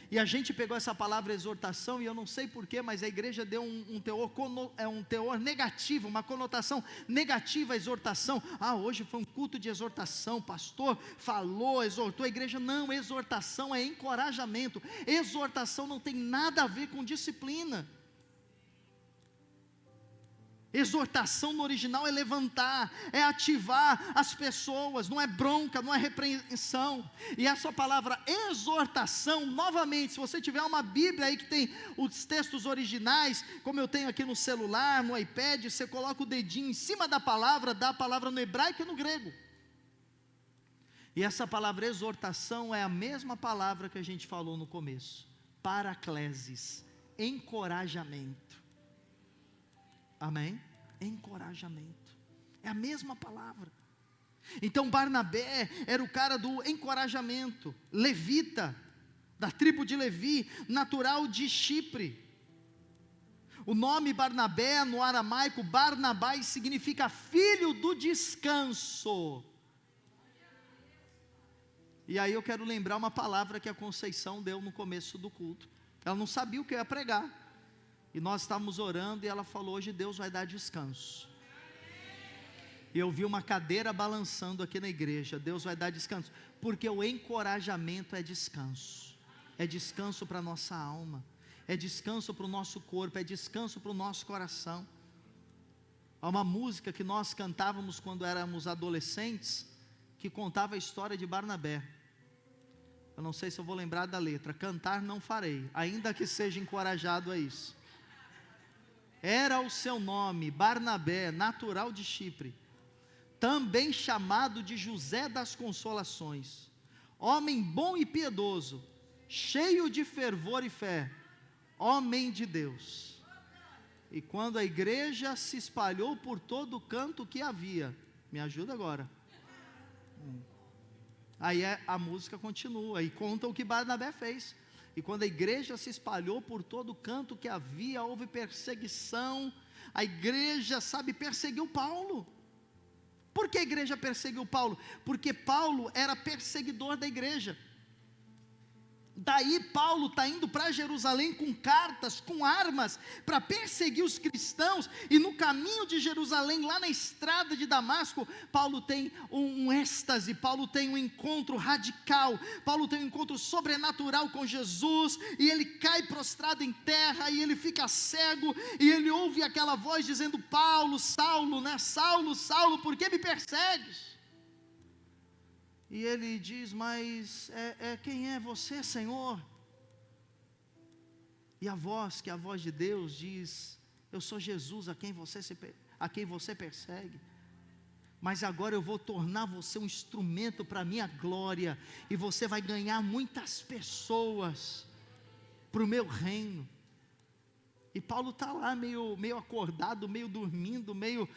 E a gente pegou essa palavra exortação, e eu não sei porquê, mas a igreja deu um teor negativo, uma conotação negativa à exortação. Hoje foi um culto de exortação, pastor falou, exortou a igreja. Não, exortação é encorajamento. Exortação não tem nada a ver com disciplina. Exortação no original é levantar, é ativar as pessoas, não é bronca, não é repreensão. E essa palavra exortação, novamente, se você tiver uma Bíblia aí que tem os textos originais, como eu tenho aqui no celular, no iPad, você coloca o dedinho em cima da palavra, dá a palavra no hebraico e no grego. E essa palavra exortação é a mesma palavra que a gente falou no começo, paraclesis, encorajamento. Amém? Encorajamento, é a mesma palavra. Então Barnabé era o cara do encorajamento, levita, da tribo de Levi, natural de Chipre. O nome Barnabé no aramaico, Barnabai, significa filho do descanso. E aí eu quero lembrar uma palavra que a Conceição deu no começo do culto. Ela não sabia o que eu ia pregar. E nós estávamos orando e ela falou: hoje Deus vai dar descanso. E eu vi uma cadeira balançando aqui na igreja. Deus vai dar descanso, porque o encorajamento é descanso. É descanso para a nossa alma, é descanso para o nosso corpo, é descanso para o nosso coração. Há uma música que nós cantávamos quando éramos adolescentes, que contava a história de Barnabé. Eu não sei se eu vou lembrar da letra. Cantar não farei, ainda que seja encorajado a isso. Era o seu nome, Barnabé, natural de Chipre, também chamado de José das Consolações, homem bom e piedoso, cheio de fervor e fé, homem de Deus. E quando a igreja se espalhou por todo o canto que havia, me ajuda agora. Aí a música continua e conta o que Barnabé fez. E quando a igreja se espalhou por todo o canto que havia, houve perseguição. A igreja, perseguiu Paulo. Por que a igreja perseguiu Paulo? Porque Paulo era perseguidor da igreja. Daí Paulo está indo para Jerusalém com cartas, com armas, para perseguir os cristãos. E no caminho de Jerusalém, lá na estrada de Damasco, Paulo tem um êxtase, Paulo tem um encontro radical, Paulo tem um encontro sobrenatural com Jesus, e ele cai prostrado em terra, e ele fica cego, e ele ouve aquela voz dizendo: Paulo, Saulo, Saulo, Saulo, por que me persegues? E ele diz: mas quem é você, Senhor? E a voz, que é a voz de Deus, diz: eu sou Jesus a quem você persegue, mas agora eu vou tornar você um instrumento para a minha glória, e você vai ganhar muitas pessoas para o meu reino. E Paulo está lá meio acordado, meio dormindo, meio,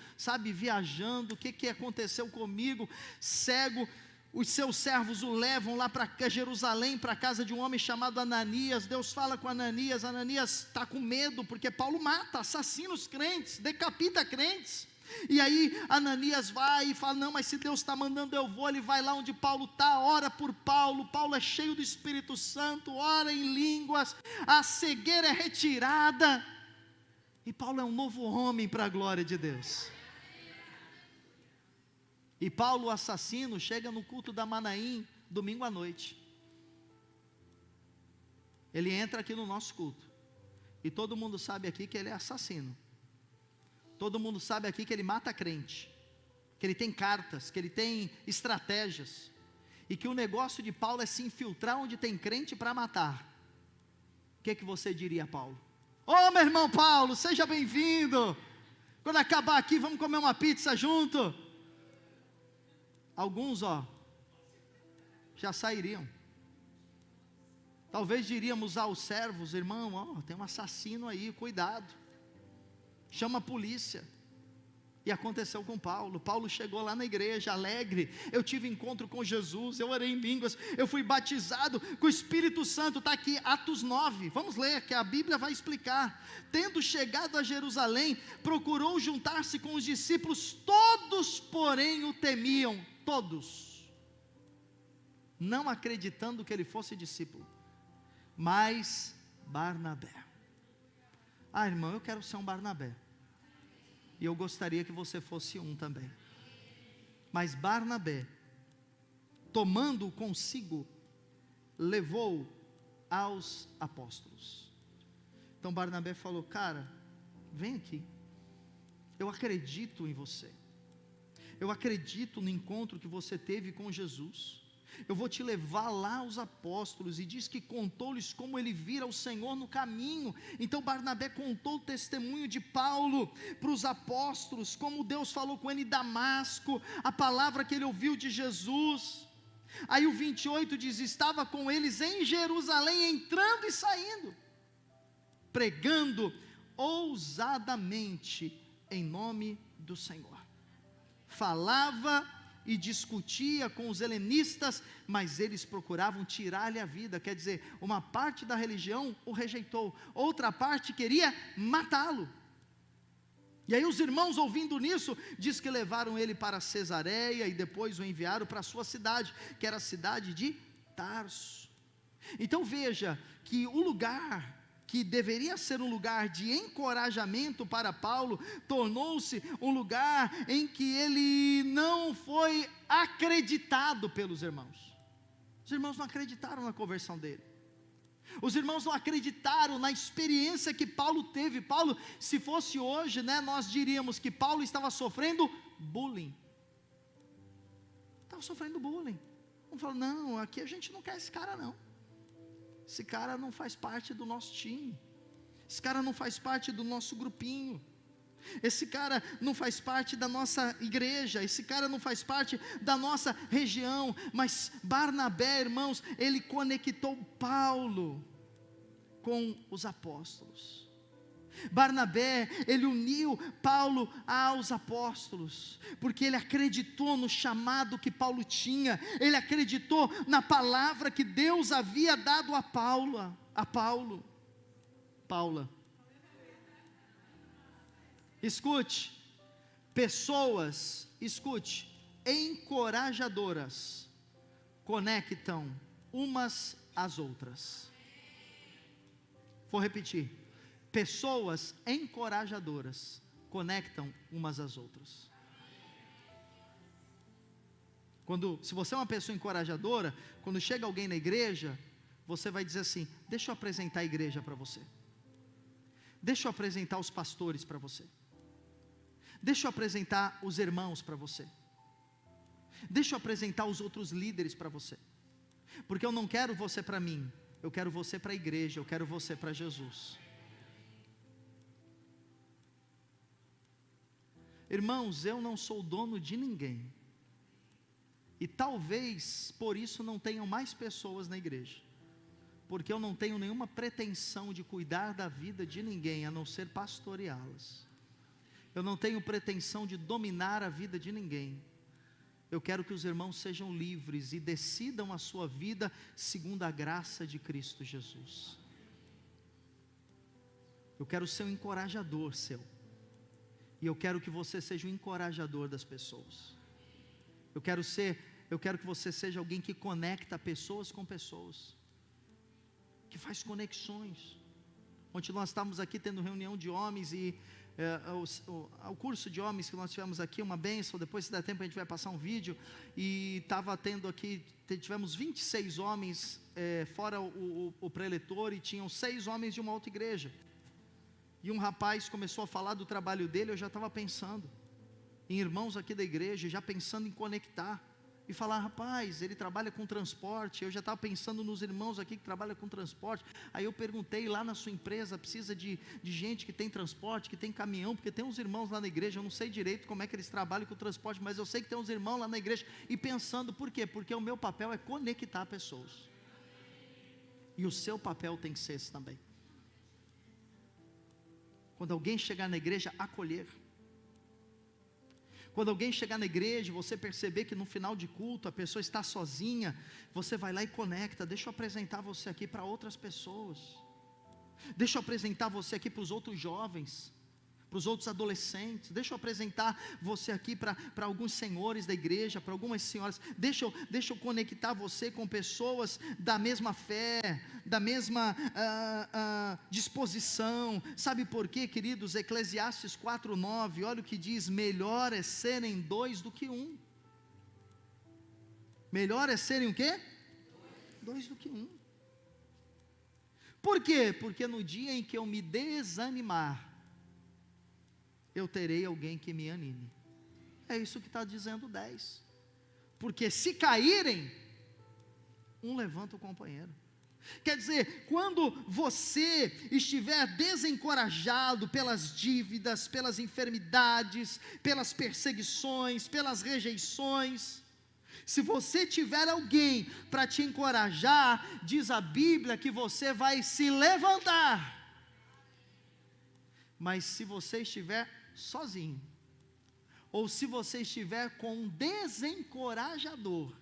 viajando. O que aconteceu comigo? Cego. Os seus servos o levam lá para Jerusalém, para a casa de um homem chamado Ananias. Deus fala com Ananias. Ananias está com medo, porque Paulo mata, assassina os crentes, decapita crentes. E aí Ananias vai e fala: não, mas se Deus está mandando eu vou. Ele vai lá onde Paulo está, ora por Paulo. Paulo é cheio do Espírito Santo, ora em línguas, a cegueira é retirada, e Paulo é um novo homem para a glória de Deus. E Paulo, o assassino, chega no culto da Manaim, domingo à noite. Ele entra aqui no nosso culto, e todo mundo sabe aqui que ele é assassino. Todo mundo sabe aqui que ele mata crente, que ele tem cartas, que ele tem estratégias, e que o negócio de Paulo é se infiltrar onde tem crente para matar. O que você diria, Paulo? Ô meu irmão Paulo, seja bem-vindo. Quando acabar aqui, vamos comer uma pizza junto. Alguns, já sairiam. Talvez diríamos aos servos: irmão, tem um assassino aí, cuidado, chama a polícia. E aconteceu com Paulo. Paulo chegou lá na igreja alegre: eu tive encontro com Jesus, eu orei em línguas, eu fui batizado com o Espírito Santo. Está aqui Atos 9, vamos ler, que a Bíblia vai explicar. Tendo chegado a Jerusalém, procurou juntar-se com os discípulos, todos porém o temiam, todos, não acreditando que ele fosse discípulo, mas Barnabé. Irmão, eu quero ser um Barnabé, e eu gostaria que você fosse um também. Mas Barnabé, tomando consigo, levou aos apóstolos. Então Barnabé falou: cara, vem aqui, eu acredito em você, eu acredito no encontro que você teve com Jesus, eu vou te levar lá aos apóstolos, e diz que contou-lhes como ele vira o Senhor no caminho. Então Barnabé contou o testemunho de Paulo para os apóstolos, como Deus falou com ele em Damasco, a palavra que ele ouviu de Jesus. Aí o 28 diz, estava com eles em Jerusalém, entrando e saindo, pregando ousadamente em nome do Senhor. Falava e discutia com os helenistas, mas eles procuravam tirar-lhe a vida. Quer dizer, uma parte da religião o rejeitou, outra parte queria matá-lo. E aí os irmãos, ouvindo nisso, diz que levaram ele para Cesareia e depois o enviaram para a sua cidade, que era a cidade de Tarso. Então veja que o lugar que deveria ser um lugar de encorajamento para Paulo, tornou-se um lugar em que ele não foi acreditado pelos irmãos. Os irmãos não acreditaram na conversão dele, os irmãos não acreditaram na experiência que Paulo teve. Paulo, se fosse hoje, nós diríamos que Paulo estava sofrendo bullying, vamos falar, não, aqui a gente não quer esse cara não, esse cara não faz parte do nosso time, esse cara não faz parte do nosso grupinho, esse cara não faz parte da nossa igreja, esse cara não faz parte da nossa região. Mas Barnabé, irmãos, ele conectou Paulo com os apóstolos. Barnabé, ele uniu Paulo aos apóstolos, porque ele acreditou no chamado que Paulo tinha, ele acreditou na palavra que Deus havia dado a Paula. Escute, pessoas, encorajadoras, conectam umas às outras. Vou repetir, pessoas encorajadoras conectam umas às outras. Se você é uma pessoa encorajadora, quando chega alguém na igreja, você vai dizer assim, deixa eu apresentar a igreja para você, deixa eu apresentar os pastores para você, deixa eu apresentar os irmãos para você, deixa eu apresentar os outros líderes para você, porque eu não quero você para mim, eu quero você para a igreja, eu quero você para Jesus. Irmãos, eu não sou dono de ninguém, e talvez por isso não tenham mais pessoas na igreja, porque eu não tenho nenhuma pretensão de cuidar da vida de ninguém, a não ser pastoreá-las. Eu não tenho pretensão de dominar a vida de ninguém. Eu quero que os irmãos sejam livres e decidam a sua vida segundo a graça de Cristo Jesus. Eu quero ser um encorajador seu, e eu quero que você seja um encorajador das pessoas. Eu quero que você seja alguém que conecta pessoas com pessoas, que faz conexões. Ontem nós estávamos aqui tendo reunião de homens, e o curso de homens que nós tivemos aqui, uma bênção. Depois, se der tempo, a gente vai passar um vídeo. E estava tendo aqui, tivemos 26 homens, fora o preletor, e tinham 6 homens de uma outra igreja. E um rapaz começou a falar do trabalho dele. Eu já estava pensando em irmãos aqui da igreja, já pensando em conectar e falar, rapaz, ele trabalha com transporte. Eu já estava pensando nos irmãos aqui que trabalham com transporte. Aí eu perguntei, lá na sua empresa precisa de gente que tem transporte, que tem caminhão? Porque tem uns irmãos lá na igreja, eu não sei direito como é que eles trabalham com o transporte, mas eu sei que tem uns irmãos lá na igreja. E pensando, por quê? Porque o meu papel é conectar pessoas, e o seu papel tem que ser esse também. Quando alguém chegar na igreja, acolher. Quando alguém chegar na igreja, você perceber que no final de culto a pessoa está sozinha, você vai lá e conecta. Deixa eu apresentar você aqui para outras pessoas, deixa eu apresentar você aqui para os outros jovens, para os outros adolescentes, deixa eu apresentar você aqui para alguns senhores da igreja, para algumas senhoras, deixa eu conectar você com pessoas da mesma fé, da mesma disposição. Sabe por quê, queridos? Eclesiastes 4:9, olha o que diz: melhor é serem 2 do que 1. Melhor é serem o quê? 2 do que 1. Por quê? Porque no dia em que eu me desanimar, eu terei alguém que me anime. É isso que está dizendo o 10. Porque se caírem, um levanta o companheiro. Quer dizer, quando você estiver desencorajado pelas dívidas, pelas enfermidades, pelas perseguições, pelas rejeições, se você tiver alguém para te encorajar, diz a Bíblia que você vai se levantar. Mas se você estiver sozinho, ou se você estiver com um desencorajador,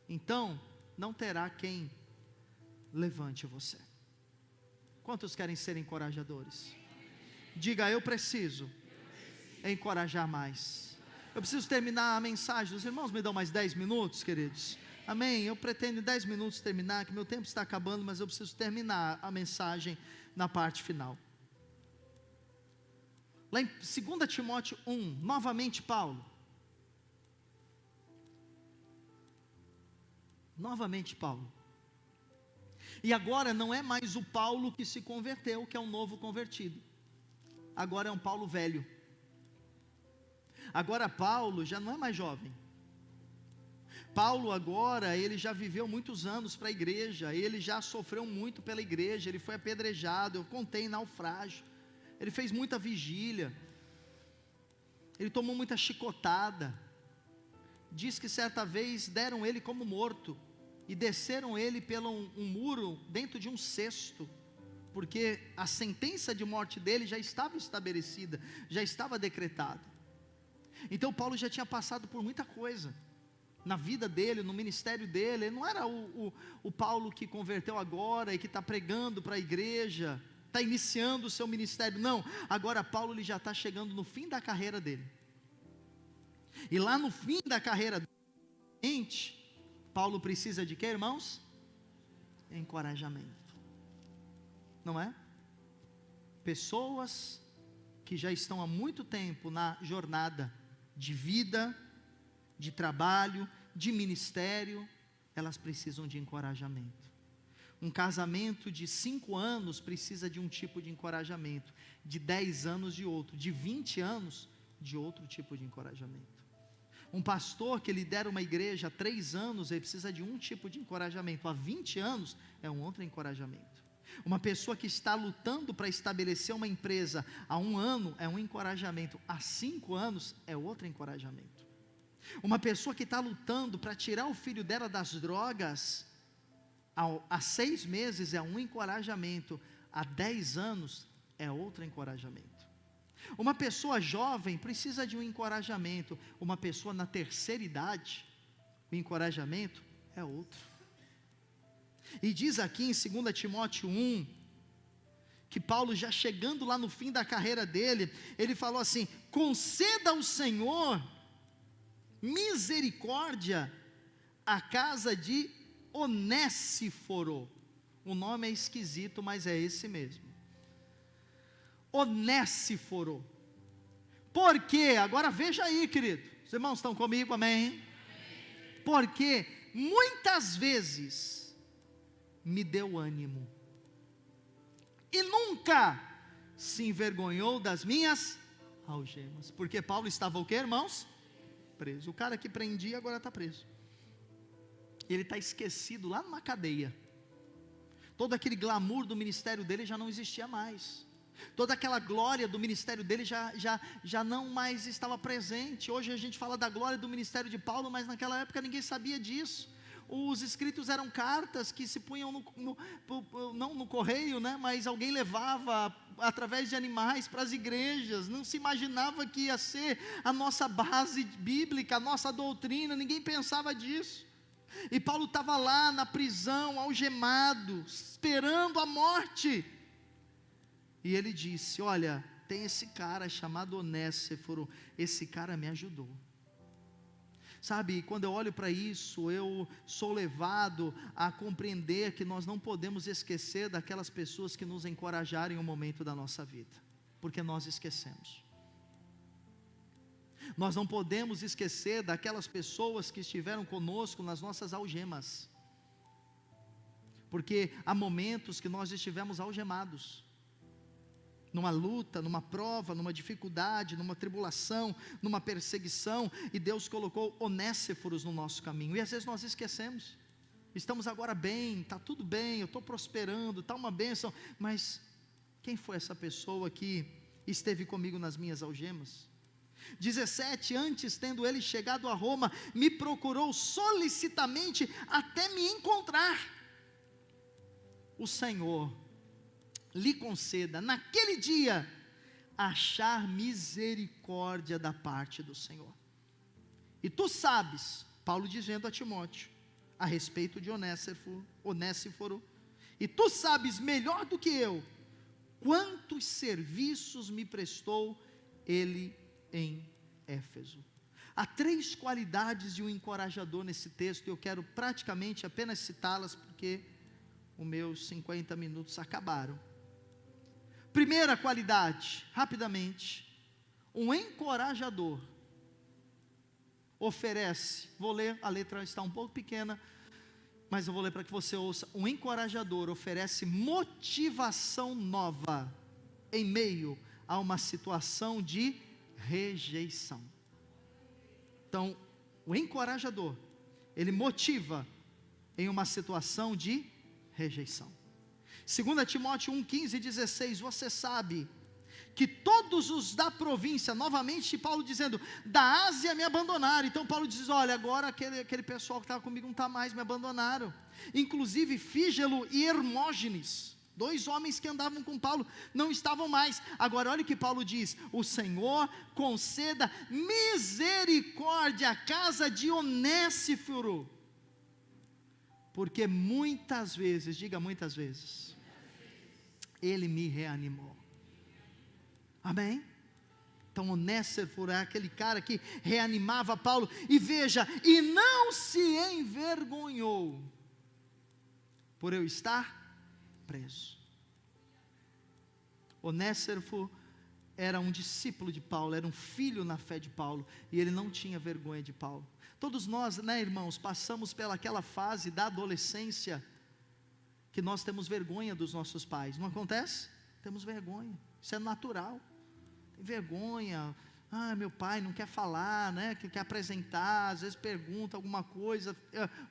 então não terá quem levante você. Quantos querem ser encorajadores? Diga, eu preciso encorajar mais. Eu preciso terminar a mensagem. Os irmãos me dão mais 10 minutos, queridos? Amém? Eu pretendo em 10 minutos terminar, que meu tempo está acabando, mas eu preciso terminar a mensagem na parte final. Lá em 2 Timóteo 1, novamente Paulo. Novamente Paulo. E agora não é mais o Paulo que se converteu, que é um novo convertido. Agora é um Paulo velho. Agora Paulo já não é mais jovem. Paulo agora, ele já viveu muitos anos para a igreja, ele já sofreu muito pela igreja, ele foi apedrejado, eu contei naufrágio, ele fez muita vigília, ele tomou muita chicotada, diz que certa vez deram ele como morto, e desceram ele pelo um muro dentro de um cesto, porque a sentença de morte dele já estava estabelecida, já estava decretada. Então Paulo já tinha passado por muita coisa, na vida dele, no ministério dele. Ele não era o Paulo que converteu agora, e que está pregando para a igreja, está iniciando o seu ministério, não, agora Paulo ele já está chegando no fim da carreira dele, e lá no fim da carreira dele, Paulo precisa de quê, irmãos? Encorajamento, não é? Pessoas que já estão há muito tempo na jornada de vida, de trabalho, de ministério, elas precisam de encorajamento. Um casamento de 5 anos precisa de um tipo de encorajamento, de 10 anos de outro, de 20 anos de outro tipo de encorajamento. Um pastor que lidera uma igreja há 3 anos, ele precisa de um tipo de encorajamento, há 20 anos é um outro encorajamento. Uma pessoa que está lutando para estabelecer uma empresa há 1 ano é um encorajamento, há 5 anos é outro encorajamento. Uma pessoa que está lutando para tirar o filho dela das drogas, há 6 meses é um encorajamento, há 10 anos é outro encorajamento. Uma pessoa jovem precisa de um encorajamento, uma pessoa na terceira idade, o encorajamento é outro. E diz aqui em 2 Timóteo 1, que Paulo já chegando lá no fim da carreira dele, ele falou assim: conceda ao Senhor misericórdia à casa de Onéssiforo. O nome é esquisito, mas é esse mesmo. Onéssiforo. Por quê? Agora veja aí, querido. Os irmãos estão comigo, amém? Porque muitas vezes me deu ânimo e nunca se envergonhou das minhas algemas. Porque Paulo estava o quê, irmãos? Preso. O cara que prendia agora está preso. Ele está esquecido lá numa cadeia. Todo aquele glamour do ministério dele já não existia mais. Toda aquela glória do ministério dele já não mais estava presente. Hoje a gente fala da glória do ministério de Paulo, mas naquela época ninguém sabia disso. Os escritos eram cartas que se punham não no correio, né? Mas alguém levava através de animais para as igrejas. Não se imaginava que ia ser a nossa base bíblica, a nossa doutrina, ninguém pensava disso. E Paulo estava lá na prisão, algemado, esperando a morte. E ele disse: olha, tem esse cara chamado Onéssiforo, esse cara me ajudou. Sabe, quando eu olho para isso, eu sou levado a compreender que nós não podemos esquecer daquelas pessoas que nos encorajaram em um momento da nossa vida, porque nós esquecemos. Nós não podemos esquecer daquelas pessoas que estiveram conosco nas nossas algemas, porque há momentos que nós estivemos algemados, numa luta, numa prova, numa dificuldade, numa tribulação, numa perseguição, e Deus colocou Onésiforos no nosso caminho, e às vezes nós esquecemos. Estamos agora bem, está tudo bem, eu estou prosperando, está uma bênção, mas quem foi essa pessoa que esteve comigo nas minhas algemas? 17, antes tendo ele chegado a Roma, me procurou solicitamente até me encontrar. O Senhor lhe conceda, naquele dia, achar misericórdia da parte do Senhor. E tu sabes, Paulo dizendo a Timóteo, a respeito de Onésiforo, e tu sabes melhor do que eu, quantos serviços me prestou ele em Éfeso. Há 3 qualidades de um encorajador nesse texto, e eu quero praticamente apenas citá-las, porque os meus 50 minutos acabaram. Primeira qualidade, rapidamente, um encorajador oferece, vou ler, a letra está um pouco pequena, mas eu vou ler para que você ouça. Um encorajador oferece motivação nova em meio a uma situação de rejeição. Então, o encorajador, ele motiva em uma situação de rejeição. 2 Timóteo 1, 15 e 16, você sabe que todos os da província, novamente Paulo dizendo, da Ásia me abandonaram. Então Paulo diz, olha, agora aquele pessoal que estava comigo não está mais, me abandonaram. Inclusive Fígelo e Hermógenes, 2 homens que andavam com Paulo, não estavam mais. Agora olha o que Paulo diz, o Senhor conceda misericórdia à casa de Onésiforo, porque muitas vezes, diga muitas vezes, ele me reanimou. Amém? Então Onésiforo é aquele cara que reanimava Paulo, e veja, e não se envergonhou por eu estar preso. Onésiforo era um discípulo de Paulo, era um filho na fé de Paulo, e ele não tinha vergonha de Paulo. Todos nós, né, irmãos, passamos pelaquela fase da adolescência, que nós temos vergonha dos nossos pais, não acontece? Temos vergonha, isso é natural, tem vergonha, meu pai não quer falar, né, que quer apresentar, às vezes pergunta alguma coisa,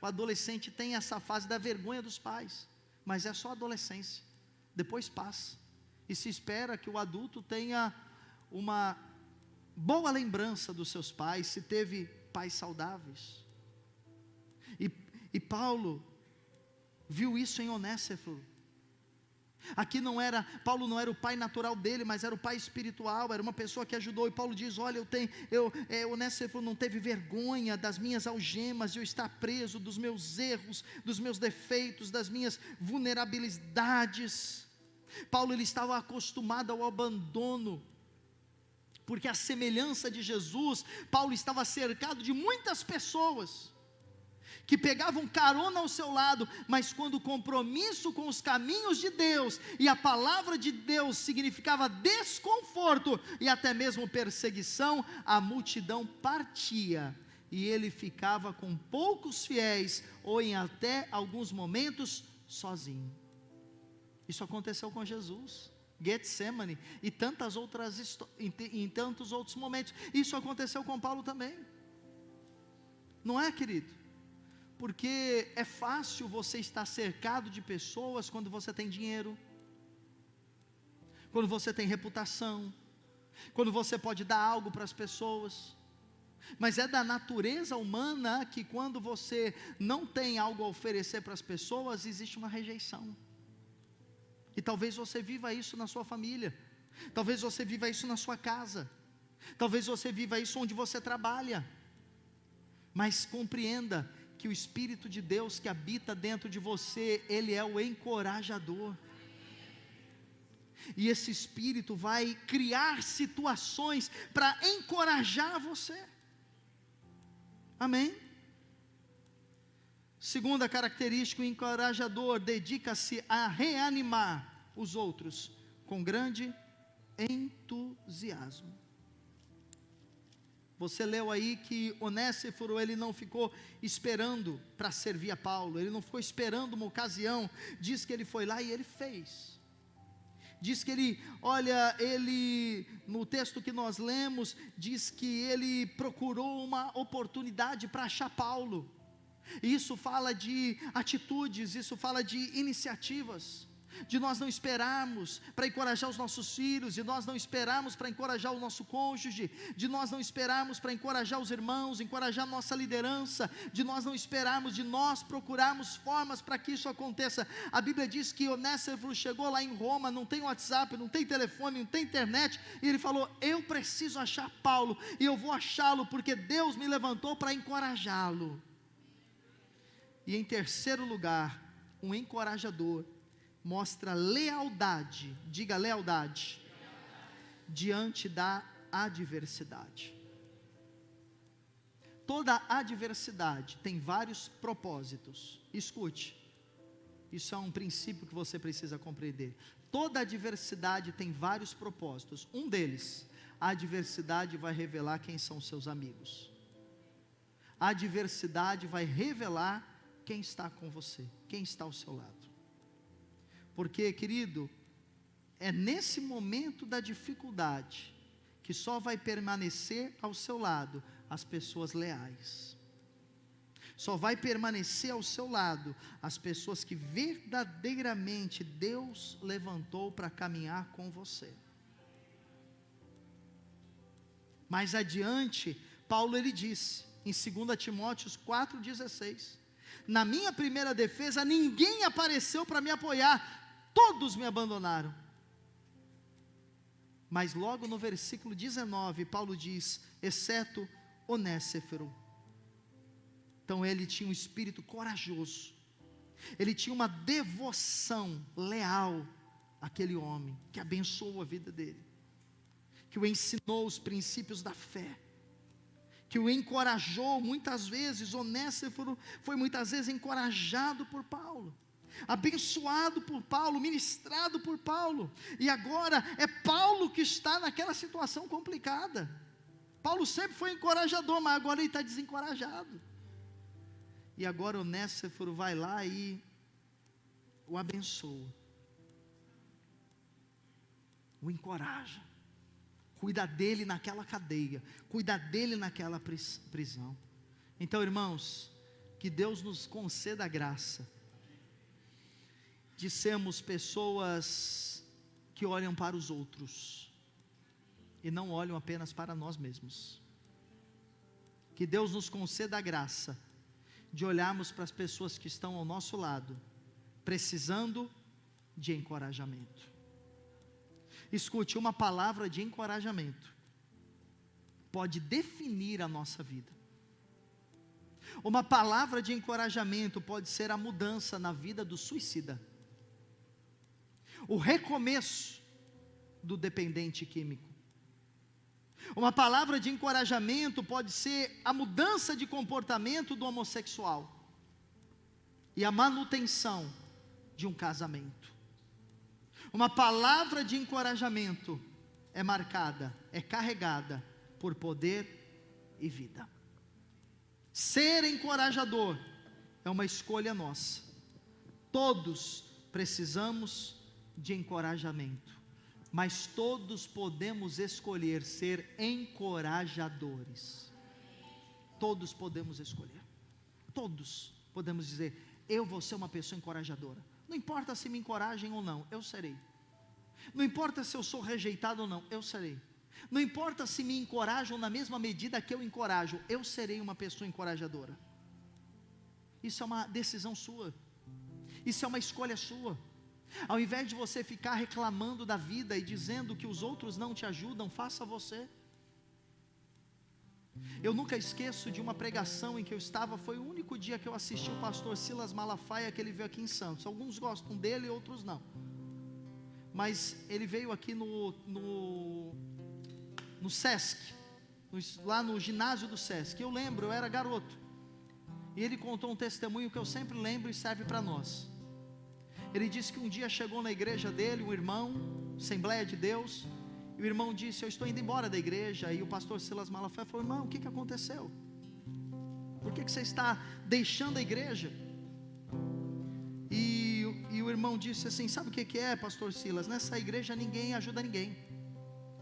o adolescente tem essa fase da vergonha dos pais, mas é só adolescência, depois passa, e se espera que o adulto tenha uma boa lembrança dos seus pais, se teve pais saudáveis, e Paulo viu isso em Onésiforo. Aqui Paulo não era o pai natural dele, mas era o pai espiritual, era uma pessoa que ajudou, e Paulo diz, olha, Onésiforo não teve vergonha das minhas algemas, de eu estar preso, dos meus erros, dos meus defeitos, das minhas vulnerabilidades. Paulo, ele estava acostumado ao abandono, porque a semelhança de Jesus, Paulo estava cercado de muitas pessoas, que pegavam carona ao seu lado, mas quando o compromisso com os caminhos de Deus, e a palavra de Deus significava desconforto, e até mesmo perseguição, a multidão partia, e ele ficava com poucos fiéis, ou em até alguns momentos, sozinho. Isso aconteceu com Jesus, Getsemane, e em tantos outros momentos, isso aconteceu com Paulo também, não é, querido? Porque é fácil você estar cercado de pessoas quando você tem dinheiro, quando você tem reputação, quando você pode dar algo para as pessoas, mas é da natureza humana que quando você não tem algo a oferecer para as pessoas, existe uma rejeição, e talvez você viva isso na sua família, talvez você viva isso na sua casa, talvez você viva isso onde você trabalha, mas compreenda, que o Espírito de Deus que habita dentro de você, ele é o encorajador, e esse Espírito vai criar situações para encorajar você, amém? Segunda característica, o encorajador dedica-se a reanimar os outros, com grande entusiasmo. Você leu aí que Onésiforo, ele não ficou esperando para servir a Paulo, ele não ficou esperando uma ocasião, diz que ele foi lá e ele fez. Diz que no texto que nós lemos, diz que ele procurou uma oportunidade para achar Paulo. Isso fala de atitudes, isso fala de iniciativas, de nós não esperarmos para encorajar os nossos filhos, de nós não esperarmos para encorajar o nosso cônjuge, de nós não esperarmos para encorajar os irmãos, encorajar a nossa liderança, de nós não esperarmos, de nós procurarmos formas para que isso aconteça. A Bíblia diz que Onésiforo chegou lá em Roma, não tem WhatsApp, não tem telefone, não tem internet, e ele falou: eu preciso achar Paulo, e eu vou achá-lo, porque Deus me levantou para encorajá-lo. E em terceiro lugar, um encorajador mostra lealdade, diga lealdade, diante da adversidade. Toda adversidade tem vários propósitos. Escute, isso é um princípio que você precisa compreender. Toda adversidade tem vários propósitos. Um deles, a adversidade vai revelar quem são seus amigos. A adversidade vai revelar quem está com você, quem está ao seu lado. Porque, querido, é nesse momento da dificuldade que só vai permanecer ao seu lado as pessoas leais. Só vai permanecer ao seu lado as pessoas que verdadeiramente Deus levantou para caminhar com você. Mais adiante, Paulo ele disse, em 2 Timóteo 4,16: na minha primeira defesa, ninguém apareceu para me apoiar, todos me abandonaram. Mas logo no versículo 19, Paulo diz: exceto Onésiforo. Então ele tinha um espírito corajoso, ele tinha uma devoção leal àquele homem, que abençoou a vida dele, que o ensinou os princípios da fé, que o encorajou. Muitas vezes Onésiforo foi muitas vezes encorajado por Paulo, abençoado por Paulo, ministrado por Paulo, e agora é Paulo que está naquela situação complicada. Paulo sempre foi encorajador, mas agora ele está desencorajado, e agora Onésiforo vai lá e o abençoa, o encoraja, cuida dele naquela cadeia, cuida dele naquela prisão. Então, irmãos, que Deus nos conceda a graça de sermos pessoas que olham para os outros e não olham apenas para nós mesmos. Que Deus nos conceda a graça de olharmos para as pessoas que estão ao nosso lado, precisando de encorajamento. Escute, uma palavra de encorajamento pode definir a nossa vida. Uma palavra de encorajamento pode ser a mudança na vida do suicida, o recomeço do dependente químico. Uma palavra de encorajamento pode ser a mudança de comportamento do homossexual e a manutenção de um casamento. Uma palavra de encorajamento é marcada, é carregada por poder e vida. Ser encorajador é uma escolha nossa. Todos precisamos de encorajamento, mas todos podemos escolher ser encorajadores. Todos podemos escolher. Todos podemos dizer: eu vou ser uma pessoa encorajadora. Não importa se me encorajem ou não, eu serei. Não importa se eu sou rejeitado ou não, eu serei. Não importa se me encorajam na mesma medida que eu encorajo, eu serei uma pessoa encorajadora. Isso é uma decisão sua, isso é uma escolha sua. Ao invés de você ficar reclamando da vida e dizendo que os outros não te ajudam, faça você. Eu nunca esqueço de uma pregação em que eu estava, foi o único dia que eu assisti o pastor Silas Malafaia, que ele veio aqui em Santos. Alguns gostam dele, outros não, mas ele veio aqui no Sesc, lá no ginásio do Sesc. Eu lembro, eu era garoto, e ele contou um testemunho que eu sempre lembro e serve para nós. Ele disse que um dia chegou na igreja dele um irmão, Assembleia de Deus, e o irmão disse: eu estou indo embora da igreja. E o pastor Silas Malafaia falou: irmão, o que aconteceu? Por que você está deixando a igreja? E o o irmão disse assim: sabe o que é, pastor Silas? Nessa igreja ninguém ajuda ninguém.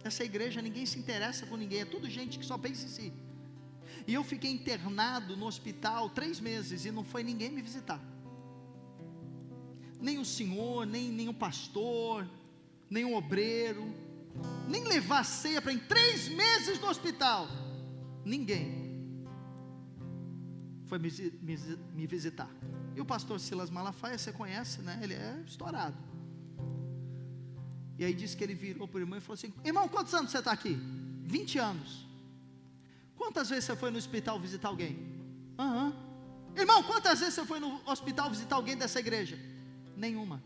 Nessa igreja ninguém se interessa com ninguém. É tudo gente que só pensa em si. E eu fiquei internado no hospital 3 meses e não foi ninguém me visitar. Nem o senhor, nem o pastor, nem o obreiro, nem levar ceia para em 3 meses no hospital. Ninguém foi me visitar. E o pastor Silas Malafaia, você conhece, né? Ele é estourado. E aí disse que ele virou para o irmão e falou assim: irmão, quantos anos você está aqui? 20 anos. Quantas vezes você foi no hospital visitar alguém? Irmão, quantas vezes você foi no hospital visitar alguém dessa igreja? Nenhuma.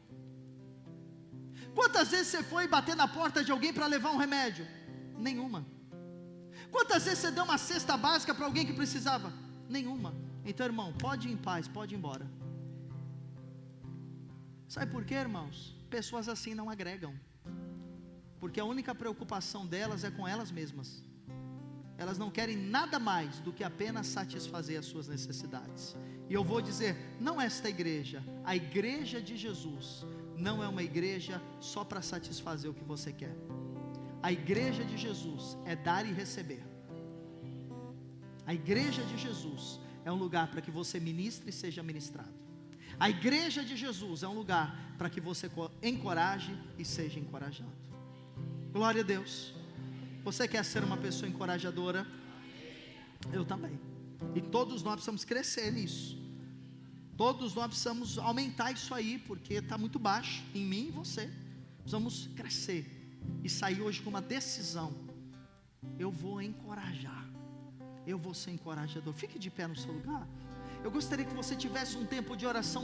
Quantas vezes você foi bater na porta de alguém para levar um remédio? Nenhuma. Quantas vezes você deu uma cesta básica para alguém que precisava? Nenhuma. Então, irmão, pode ir em paz, pode ir embora. Sabe por quê, irmãos? Pessoas assim não agregam, porque a única preocupação delas é com elas mesmas. Elas não querem nada mais do que apenas satisfazer as suas necessidades. E eu vou dizer, não esta igreja, a igreja de Jesus, não é uma igreja só para satisfazer o que você quer. A igreja de Jesus é dar e receber. A igreja de Jesus é um lugar para que você ministre e seja ministrado. A igreja de Jesus é um lugar para que você encoraje e seja encorajado. Glória a Deus. Você quer ser uma pessoa encorajadora? Eu também. E todos nós precisamos crescer nisso. Todos nós precisamos aumentar isso aí, porque está muito baixo em mim e você. Precisamos crescer e sair hoje com uma decisão: eu vou encorajar, eu vou ser encorajador. Fique de pé no seu lugar. Eu gostaria que você tivesse um tempo de oração